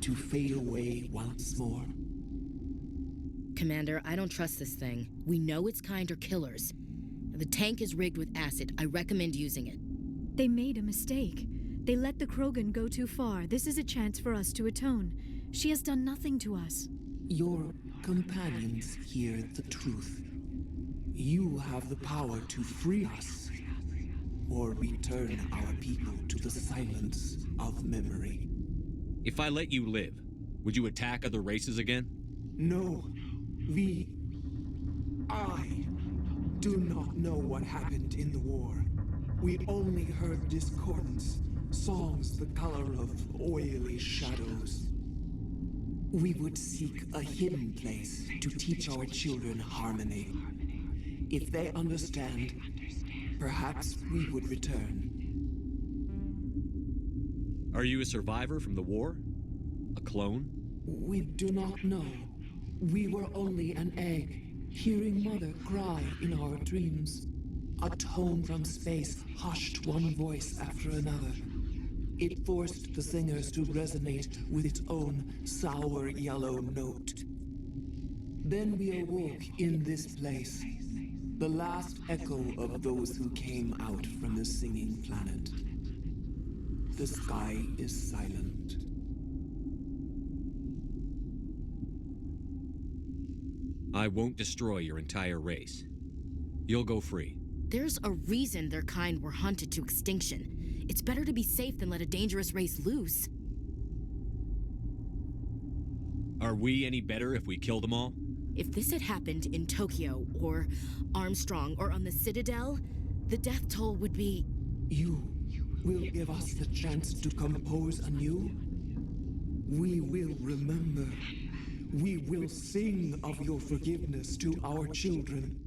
to fade away once more? Commander, I don't trust this thing. We know its kind are killers. The tank is rigged with acid. I recommend using it. They made a mistake. They let the Krogan go too far. This is a chance for us to atone. She has done nothing to us. Your companions hear the truth. You have the power to free us, or return our people to the silence of memory. If I let you live, would you attack other races again? No. I do not know what happened in the war. We only heard discordance, songs the color of oily shadows. We would seek a hidden place to teach our children harmony. If they understand, perhaps we would return. Are you a survivor from the war? A clone? We do not know. We were only an egg, hearing Mother cry in our dreams. A tone from space hushed one voice after another. It forced the singers to resonate with its own sour yellow note. Then we awoke in this place, the last echo of those who came out from the singing planet. The sky is silent. I won't destroy your entire race. You'll go free. There's a reason their kind were hunted to extinction. It's better to be safe than let a dangerous race loose. Are we any better if we kill them all? If this had happened in Tokyo, or Armstrong, or on the Citadel, the death toll would be... You will give us the chance to compose anew? We will remember. We will sing of your forgiveness to our children.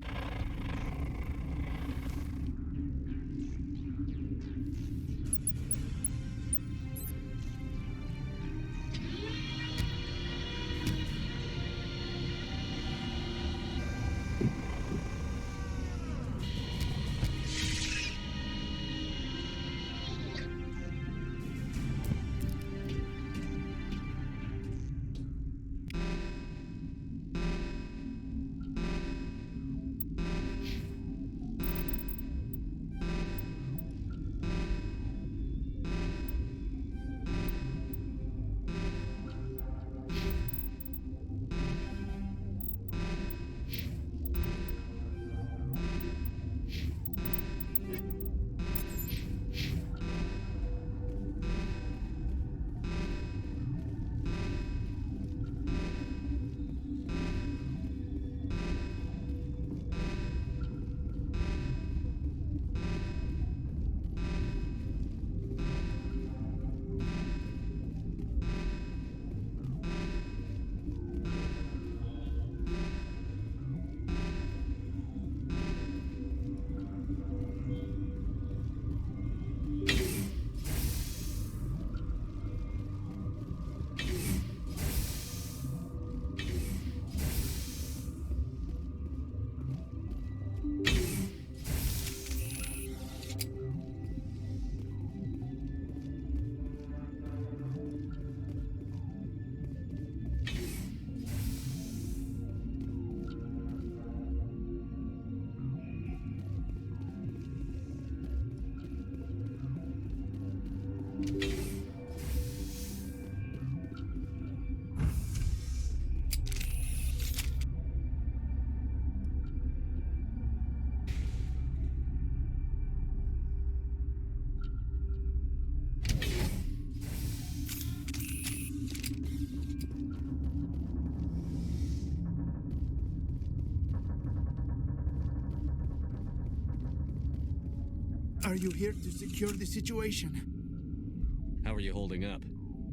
Are you here to secure the situation? How are you holding up?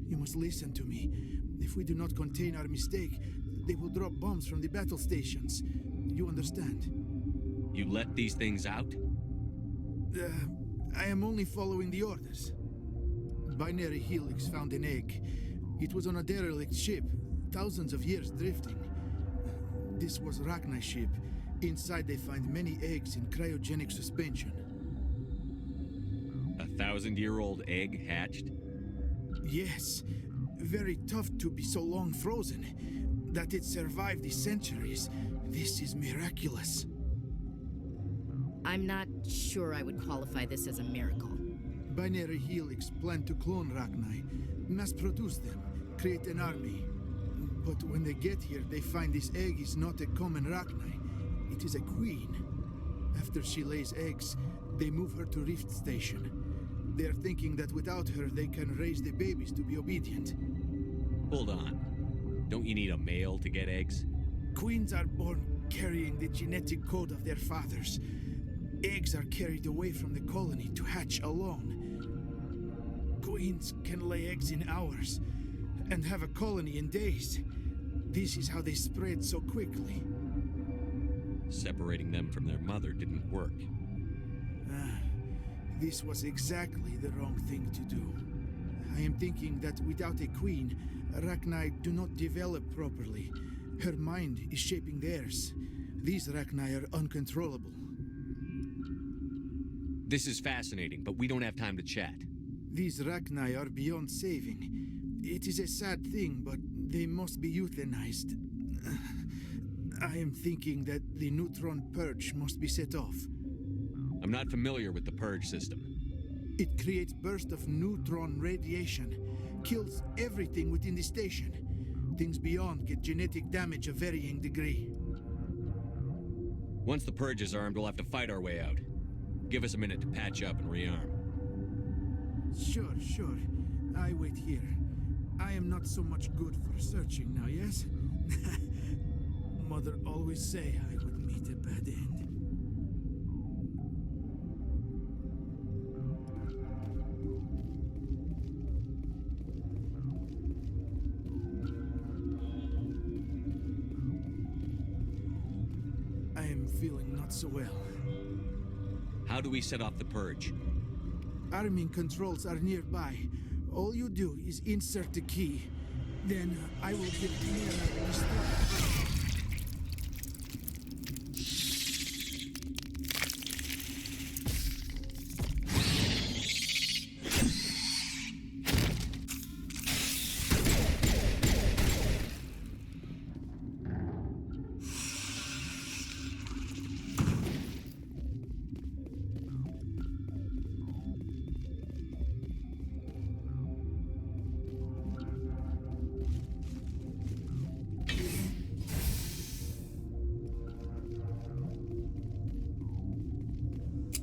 You must listen to me. If we do not contain our mistake, they will drop bombs from the battle stations. You understand? You let these things out? I am only following the orders. Binary Helix found an egg. It was on a derelict ship, thousands of years drifting. This was Rachni's ship. Inside they find many eggs in cryogenic suspension. A 1,000-year-old egg hatched? Yes. Very tough to be so long frozen. That it survived the centuries. This is miraculous. I'm not sure I would qualify this as a miracle. Binary Helix planned to clone Rachni, mass produce them, create an army. But when they get here, they find this egg is not a common Rachni. It is a queen. After she lays eggs, they move her to Rift Station. They are thinking that without her, they can raise the babies to be obedient. Hold on. Don't you need a male to get eggs? Queens are born carrying the genetic code of their fathers. Eggs are carried away from the colony to hatch alone. Queens can lay eggs in hours and have a colony in days. This is how they spread so quickly. Separating them from their mother didn't work. This was exactly the wrong thing to do. I am thinking that without a queen, Rachni do not develop properly. Her mind is shaping theirs. These Rachni are uncontrollable. This is fascinating, but we don't have time to chat. These Rachni are beyond saving. It is a sad thing, but they must be euthanized. I am thinking that the neutron purge must be set off. I'm not familiar with the purge system. It creates bursts of neutron radiation, kills everything within the station. Things beyond get genetic damage of varying degree. Once the purge is armed, we'll have to fight our way out. Give us a minute to patch up and rearm. Sure. I wait here. I am not so much good for searching now, yes? Mother always say I would meet a bad end. I am feeling not so well. How do we set off the purge? Arming controls are nearby. All you do is insert the key. Then I will give Mira the start.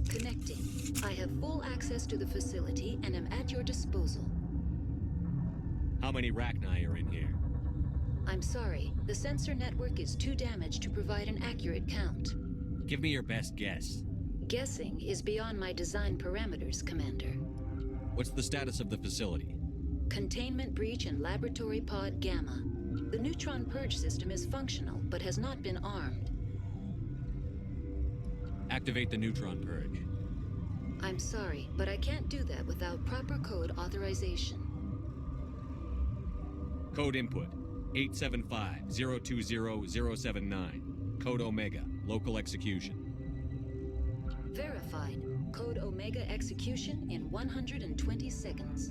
Connecting. I have full access to the facility and am at your disposal. How many Rachni are in here? I'm sorry. The sensor network is too damaged to provide an accurate count. Give me your best guess. Guessing is beyond my design parameters, Commander. What's the status of the facility? Containment breach in Laboratory Pod Gamma. The neutron purge system is functional, but has not been armed. Activate the neutron purge. I'm sorry, but I can't do that without proper code authorization. Code input 875-020-079. Code Omega, local execution. Verified. Code Omega execution in 120 seconds.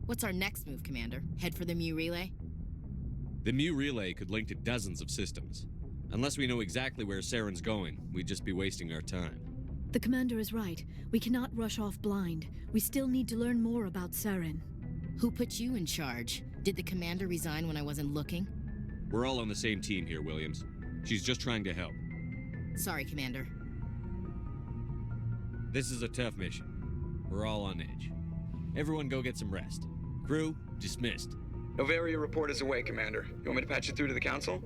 What's our next move, Commander? Head for the Mu relay? The Mu relay could link to dozens of systems. Unless we know exactly where Saren's going, we'd just be wasting our time. The commander is right. We cannot rush off blind. We still need to learn more about Saren. Who put you in charge? Did the commander resign when I wasn't looking? We're all on the same team here, Williams. She's just trying to help. Sorry, Commander. This is a tough mission. We're all on edge. Everyone go get some rest. Crew, dismissed. Novaria report is away, Commander. You want me to patch it through to the Council?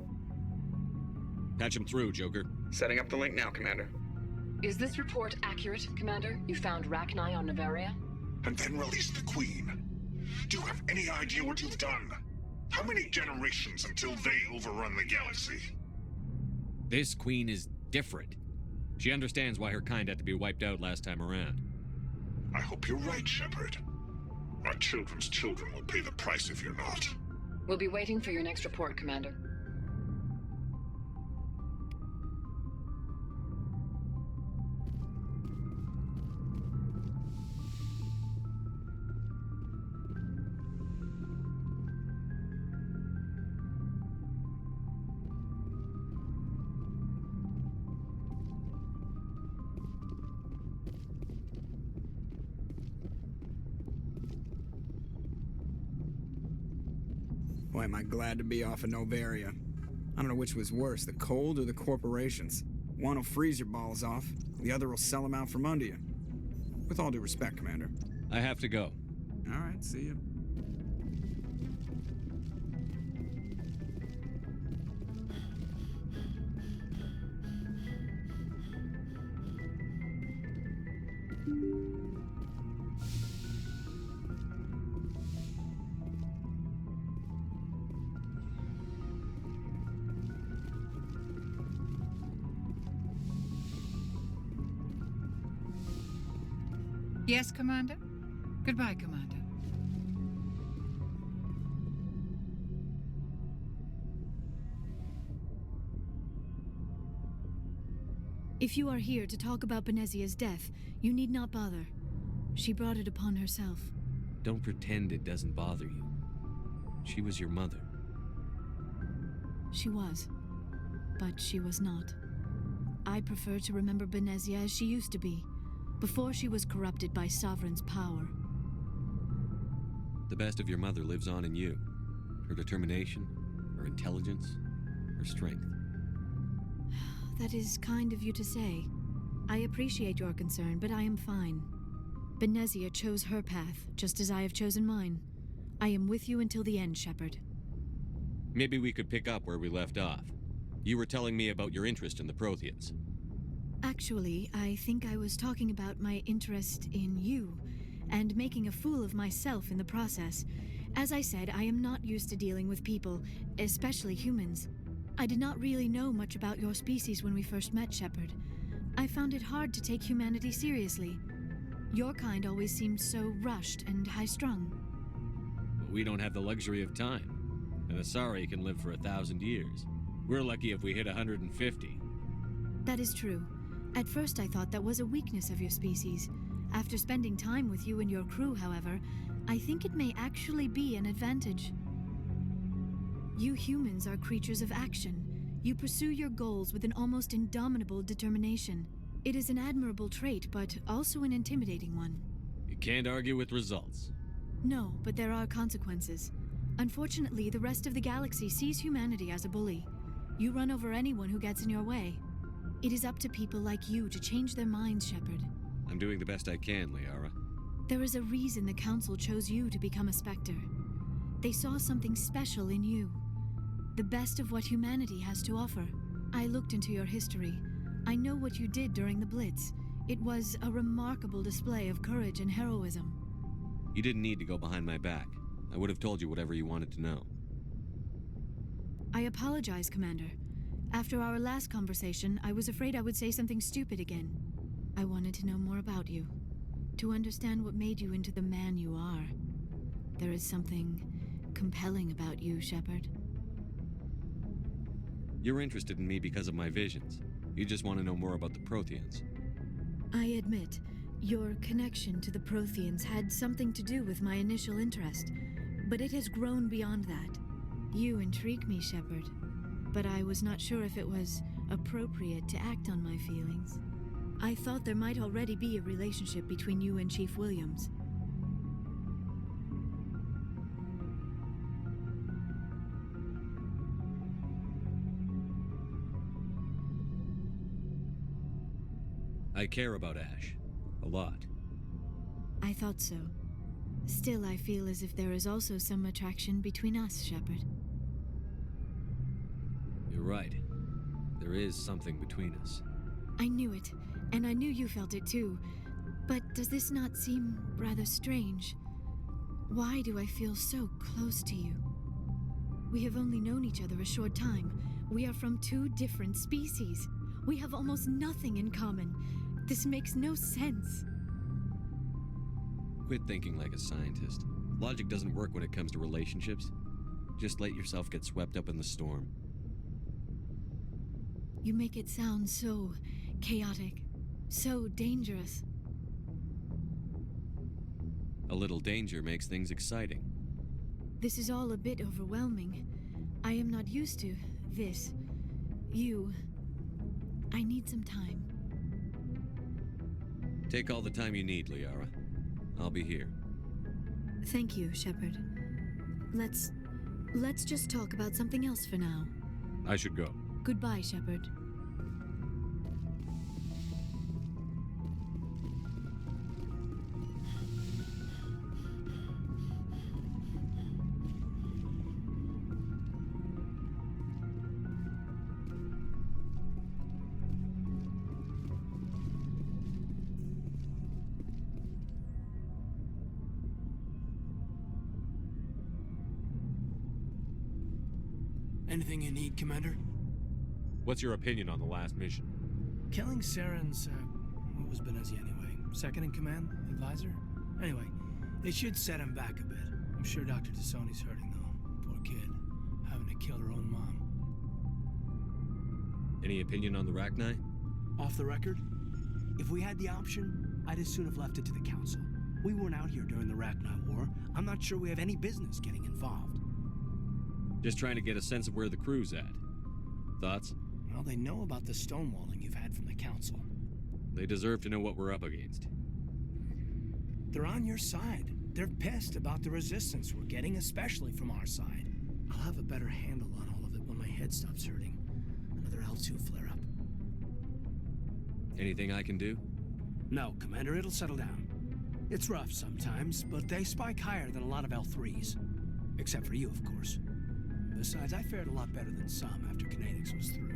Patch him through, Joker. Setting up the link now, Commander. Is this report accurate, Commander? You found Rachni on Novaria? And then released the Queen. Do you have any idea what you've done? How many generations until they overrun the galaxy? This Queen is different. She understands why her kind had to be wiped out last time around. I hope you're right, Shepard. Our children's children will pay the price if you're not. We'll be waiting for your next report, Commander. Boy, am I glad to be off of Novaria. I don't know which was worse, the cold or the corporations. One will freeze your balls off, the other will sell them out from under you. With all due respect, Commander. I have to go. All right, see you. Yes, Commander? Goodbye, Commander. If you are here to talk about Benezia's death, you need not bother. She brought it upon herself. Don't pretend it doesn't bother you. She was your mother. She was. But she was not. I prefer to remember Benezia as she used to be, before she was corrupted by Sovereign's power. The best of your mother lives on in you. Her determination, her intelligence, her strength. That is kind of you to say. I appreciate your concern, but I am fine. Benezia chose her path, just as I have chosen mine. I am with you until the end, Shepard. Maybe we could pick up where we left off. You were telling me about your interest in the Protheans. Actually, I think I was talking about my interest in you, and making a fool of myself in the process. As I said, I am not used to dealing with people, especially humans. I did not really know much about your species when we first met, Shepard. I found it hard to take humanity seriously. Your kind always seemed so rushed and high-strung. But we don't have the luxury of time. An Asari can live for 1,000 years. We're lucky if we hit 150. That is true. At first I thought that was a weakness of your species. After spending time with you and your crew, however, I think it may actually be an advantage. You humans are creatures of action. You pursue your goals with an almost indomitable determination. It is an admirable trait, but also an intimidating one. You can't argue with results. No, but there are consequences. Unfortunately, the rest of the galaxy sees humanity as a bully. You run over anyone who gets in your way. It is up to people like you to change their minds, Shepard. I'm doing the best I can, Liara. There is a reason the Council chose you to become a Spectre. They saw something special in you. The best of what humanity has to offer. I looked into your history. I know what you did during the Blitz. It was a remarkable display of courage and heroism. You didn't need to go behind my back. I would have told you whatever you wanted to know. I apologize, Commander. After our last conversation, I was afraid I would say something stupid again. I wanted to know more about you, to understand what made you into the man you are. There is something compelling about you, Shepard. You're interested in me because of my visions. You just want to know more about the Protheans. I admit, Your connection to the Protheans had something to do with my initial interest, but it has grown beyond that. You intrigue me, Shepard, but I was not sure if it was appropriate to act on my feelings. I thought there might already be a relationship between you and Chief Williams. I care about Ash. A lot. I thought so. Still, I feel as if there is also some attraction between us, Shepard. You're right. There is something between us. I knew it, and I knew you felt it too. But does this not seem rather strange? Why do I feel so close to you? We have only known each other a short time. We are from two different species. We have almost nothing in common. This makes no sense. Quit thinking like a scientist. Logic doesn't work when it comes to relationships. Just let yourself get swept up in the storm. You make it sound so chaotic, so dangerous. A little danger makes things exciting. This is all a bit overwhelming. I am not used to this. You. I need some time. Take all the time you need, Liara. I'll be here. Thank you, Shepard. Let's just talk about something else for now. I should go. Goodbye, Shepard. Anything you need, Commander? What's your opinion on the last mission? Killing Saren's, what was Benezia anyway? Second in command? Advisor? Anyway, it should set him back a bit. I'm sure Dr. Tassoni's hurting, though. Poor kid. Having to kill her own mom. Any opinion on the Rachni? Off the record? If we had the option, I'd as soon have left it to the Council. We weren't out here during the Rachni War. I'm not sure we have any business getting involved. Just trying to get a sense of where the crew's at. Thoughts? Well, they know about the stonewalling you've had from the Council. They deserve to know what we're up against. They're on your side. They're pissed about the resistance we're getting, especially from our side. I'll have a better handle on all of it when my head stops hurting. Another L2 flare-up. Anything I can do? No, Commander, it'll settle down. It's rough sometimes, but they spike higher than a lot of L3s. Except for you, of course. Besides, I fared a lot better than some after Kinetics was through.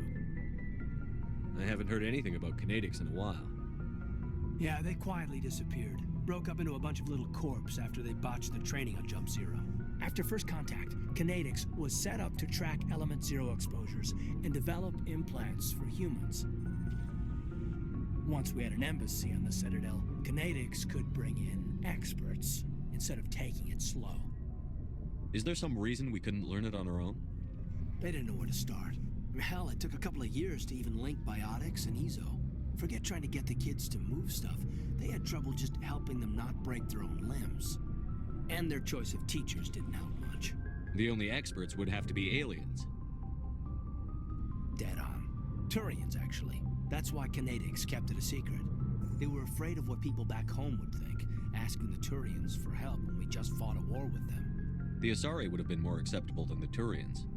I haven't heard anything about Kinetics in a while. Yeah, they quietly disappeared. Broke up into a bunch of little corps after they botched the training on Jump Zero. After first contact, Kinetics was set up to track Element Zero exposures and develop implants for humans. Once we had an embassy on the Citadel, Kinetics could bring in experts instead of taking it slow. Is there some reason we couldn't learn it on our own? They didn't know where to start. Hell, it took a couple of years to even link biotics and Ezo. Forget trying to get the kids to move stuff. They had trouble just helping them not break their own limbs. And their choice of teachers didn't help much. The only experts would have to be aliens. Dead on. Turians, actually. That's why Kinetics kept it a secret. They were afraid of what people back home would think, asking the Turians for help when we just fought a war with them. The Asari would have been more acceptable than the Turians.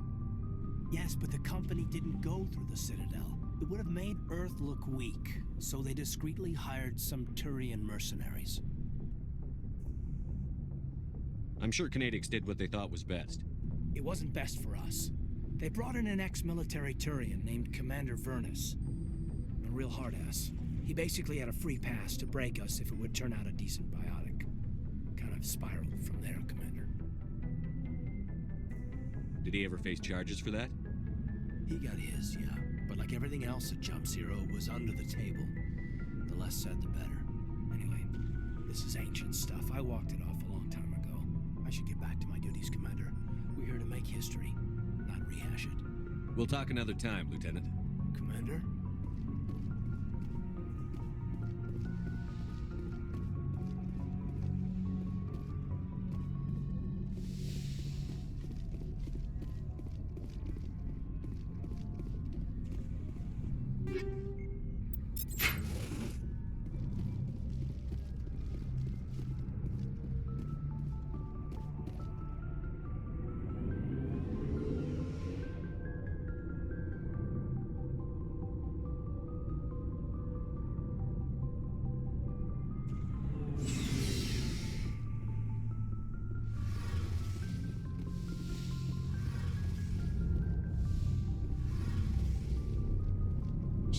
Yes, but the company didn't go through the Citadel. It would have made Earth look weak, so they discreetly hired some Turian mercenaries. I'm sure Kinetics did what they thought was best. It wasn't best for us. They brought in an ex-military Turian named Commander Vernus. A real hard-ass. He basically had a free pass to break us if it would turn out a decent biotic. Kind of spiraled from there, Commander. Did he ever face charges for that? He got his, yeah. But like everything else at Jump Zero, it was under the table. The less said, the better. Anyway, this is ancient stuff. I walked it off a long time ago. I should get back to my duties, Commander. We're here to make history, not rehash it. We'll talk another time, Lieutenant. Commander?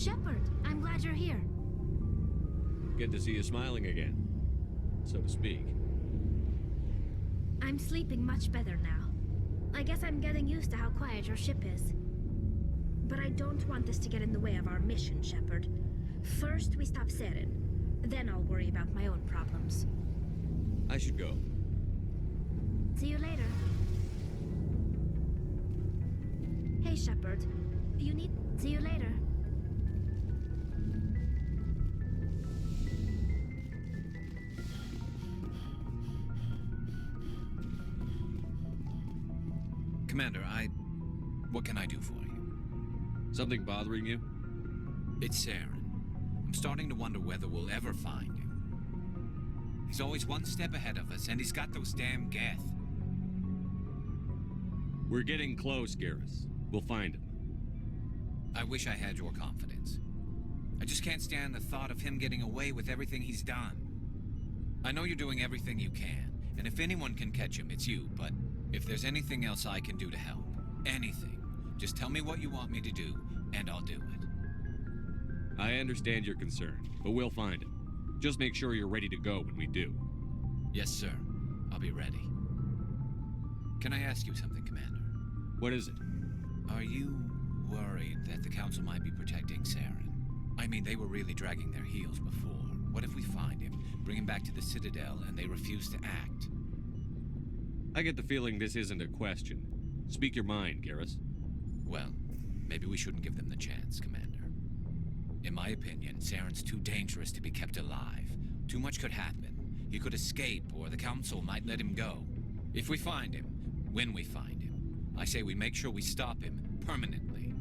Shepard, I'm glad you're here. Good to see you smiling again, so to speak. I'm sleeping much better now. I guess I'm getting used to how quiet your ship is. But I don't want this to get in the way of our mission, Shepard. First, we stop Saren. Then I'll worry about my own problems. I should go. See you later. Hey, Shepard. You need... See you later. Commander, what can I do for you? Something bothering you? It's Saren. I'm starting to wonder whether we'll ever find him. He's always one step ahead of us, and he's got those damn Geth. We're getting close, Garrus. We'll find him. I wish I had your confidence. I just can't stand the thought of him getting away with everything he's done. I know you're doing everything you can, and if anyone can catch him, it's you, but if there's anything else I can do to help, anything, just tell me what you want me to do, and I'll do it. I understand your concern, but we'll find him. Just make sure you're ready to go when we do. Yes, sir. I'll be ready. Can I ask you something, Commander? What is it? Are you worried that the Council might be protecting Saren? I mean, they were really dragging their heels before. What if we find him, bring him back to the Citadel, and they refuse to act? I get the feeling this isn't a question. Speak your mind, Garrus. Well, maybe we shouldn't give them the chance, Commander. In my opinion, Saren's too dangerous to be kept alive. Too much could happen. He could escape, or the Council might let him go. If we find him, when we find him, I say we make sure we stop him permanently.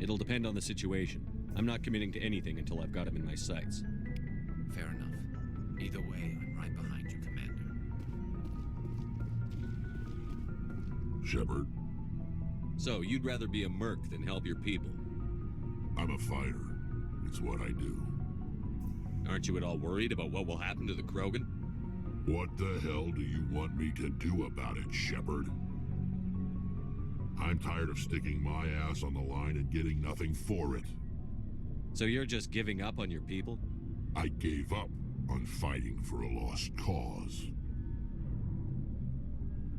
It'll depend on the situation. I'm not committing to anything until I've got him in my sights. Fair enough. Either way, I'm right behind you, Commander. Shepard? So, you'd rather be a merc than help your people? I'm a fighter. It's what I do. Aren't you at all worried about what will happen to the Krogan? What the hell do you want me to do about it, Shepard? I'm tired of sticking my ass on the line and getting nothing for it. So you're just giving up on your people? I gave up on fighting for a lost cause.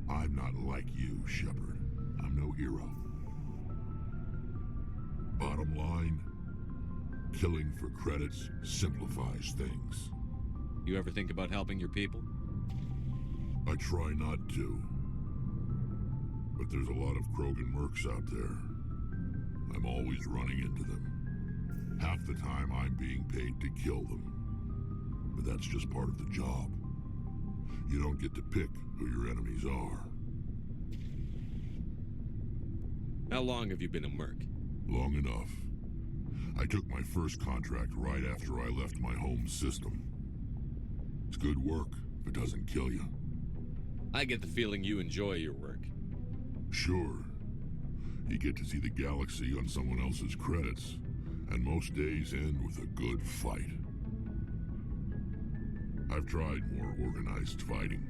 I'm not like you, Shepard. I'm no hero. Bottom line, killing for credits simplifies things. You ever think about helping your people? I try not to. But there's a lot of Krogan mercs out there. I'm always running into them. Half the time I'm being paid to kill them. But that's just part of the job. You don't get to pick who your enemies are. How long have you been a merc? Long enough. I took my first contract right after I left my home system. It's good work if it doesn't kill you. I get the feeling you enjoy your work. Sure. You get to see the galaxy on someone else's credits, and most days end with a good fight. I've tried more organized fighting,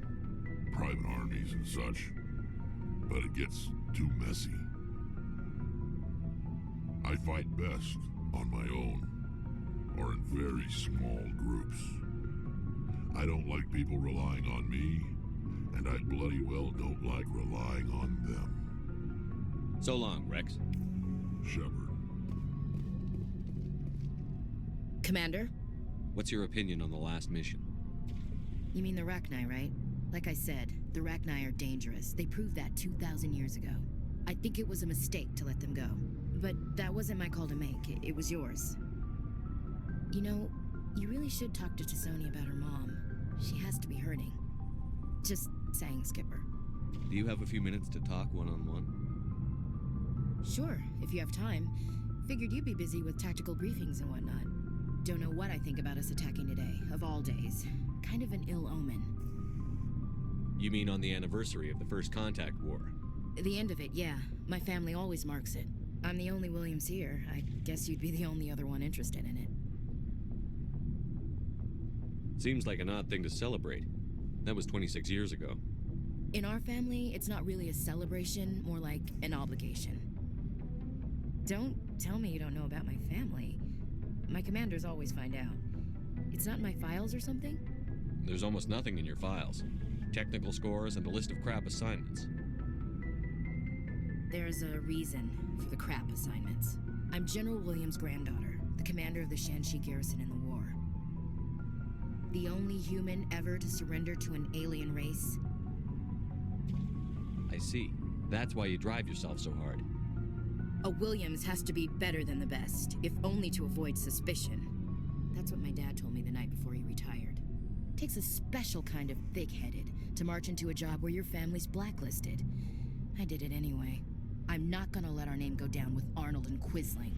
private armies and such, but it gets too messy. I fight best on my own, or in very small groups. I don't like people relying on me, and I bloody well don't like relying on them. So long, Rex. Shepard. Commander? What's your opinion on the last mission? You mean the Rachni, right? Like I said, the Rachni are dangerous. They proved that 2,000 years ago. I think it was a mistake to let them go. But that wasn't my call to make. It was yours. You know, you really should talk to T'Soni about her mom. She has to be hurting. Just saying, Skipper. Do you have a few minutes to talk one-on-one? Sure, if you have time. Figured you'd be busy with tactical briefings and whatnot. Don't know what I think about us attacking today, of all days. Kind of an ill omen. You mean on the anniversary of the First Contact War? The end of it, yeah. My family always marks it. I'm the only Williams here. I guess you'd be the only other one interested in it. Seems like an odd thing to celebrate. That was 26 years ago. In our family, it's not really a celebration, more like an obligation. Don't tell me you don't know about my family. My commanders always find out. It's not in my files or something? There's almost nothing in your files. Technical scores and a list of crap assignments. There's a reason for the crap assignments. I'm General Williams' granddaughter, the commander of the Shanxi garrison in the war. The only human ever to surrender to an alien race. I see. That's why you drive yourself so hard. A Williams has to be better than the best, if only to avoid suspicion. That's what my dad told me the night before he retired. Takes a special kind of thick-headed to march into a job where your family's blacklisted. I did it anyway. I'm not gonna let our name go down with Arnold and Quisling.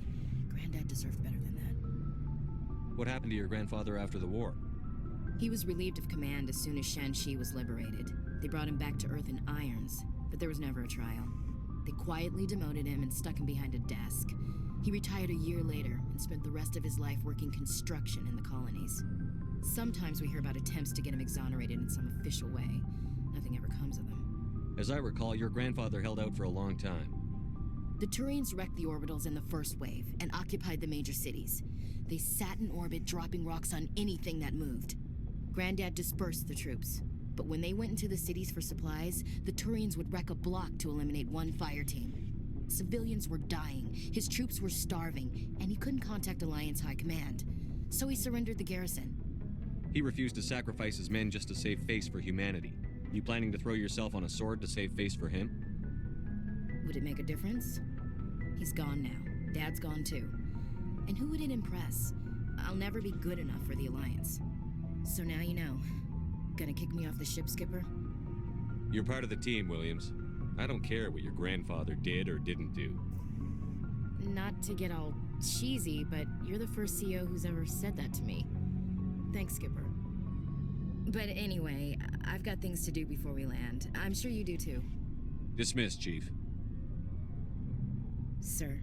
Granddad deserved better than that. What happened to your grandfather after the war? He was relieved of command as soon as Shanxi was liberated. They brought him back to Earth in irons, but there was never a trial. They quietly demoted him and stuck him behind a desk. He retired a year later and spent the rest of his life working construction in the colonies. Sometimes we hear about attempts to get him exonerated in some official way. Nothing ever comes of them. As I recall, your grandfather held out for a long time. The Turians wrecked the orbitals in the first wave and occupied the major cities. They sat in orbit, dropping rocks on anything that moved. Granddad dispersed the troops, but when they went into the cities for supplies, the Turians would wreck a block to eliminate one fire team. Civilians were dying, his troops were starving, and he couldn't contact Alliance High Command. So he surrendered the garrison. He refused to sacrifice his men just to save face for humanity. You planning to throw yourself on a sword to save face for him? Would it make a difference? He's gone now. Dad's gone too. And who would it impress? I'll never be good enough for the Alliance. So now you know. Gonna kick me off the ship, Skipper? You're part of the team, Williams. I don't care what your grandfather did or didn't do. Not to get all cheesy, but you're the first CO who's ever said that to me. Thanks, Skipper. But anyway, I've got things to do before we land. I'm sure you do too. Dismissed, Chief. Sir.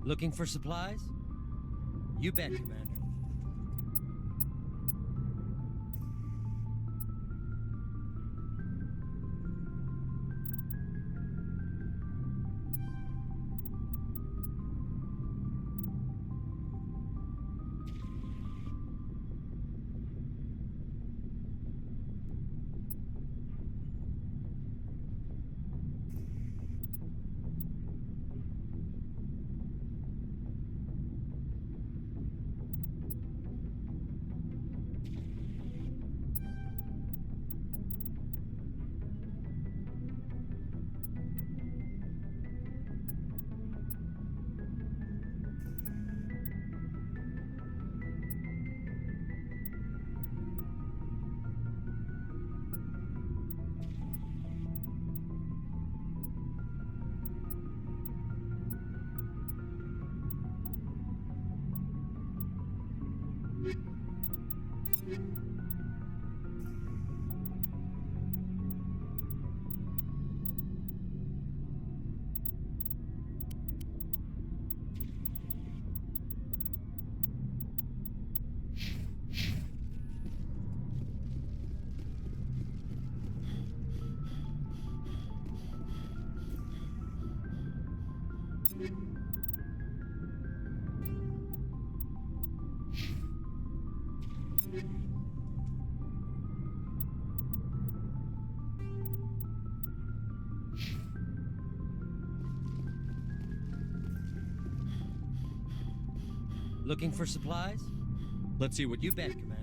Looking for supplies? You bet, Commander. Looking for supplies? Let's see what you bet, Commander.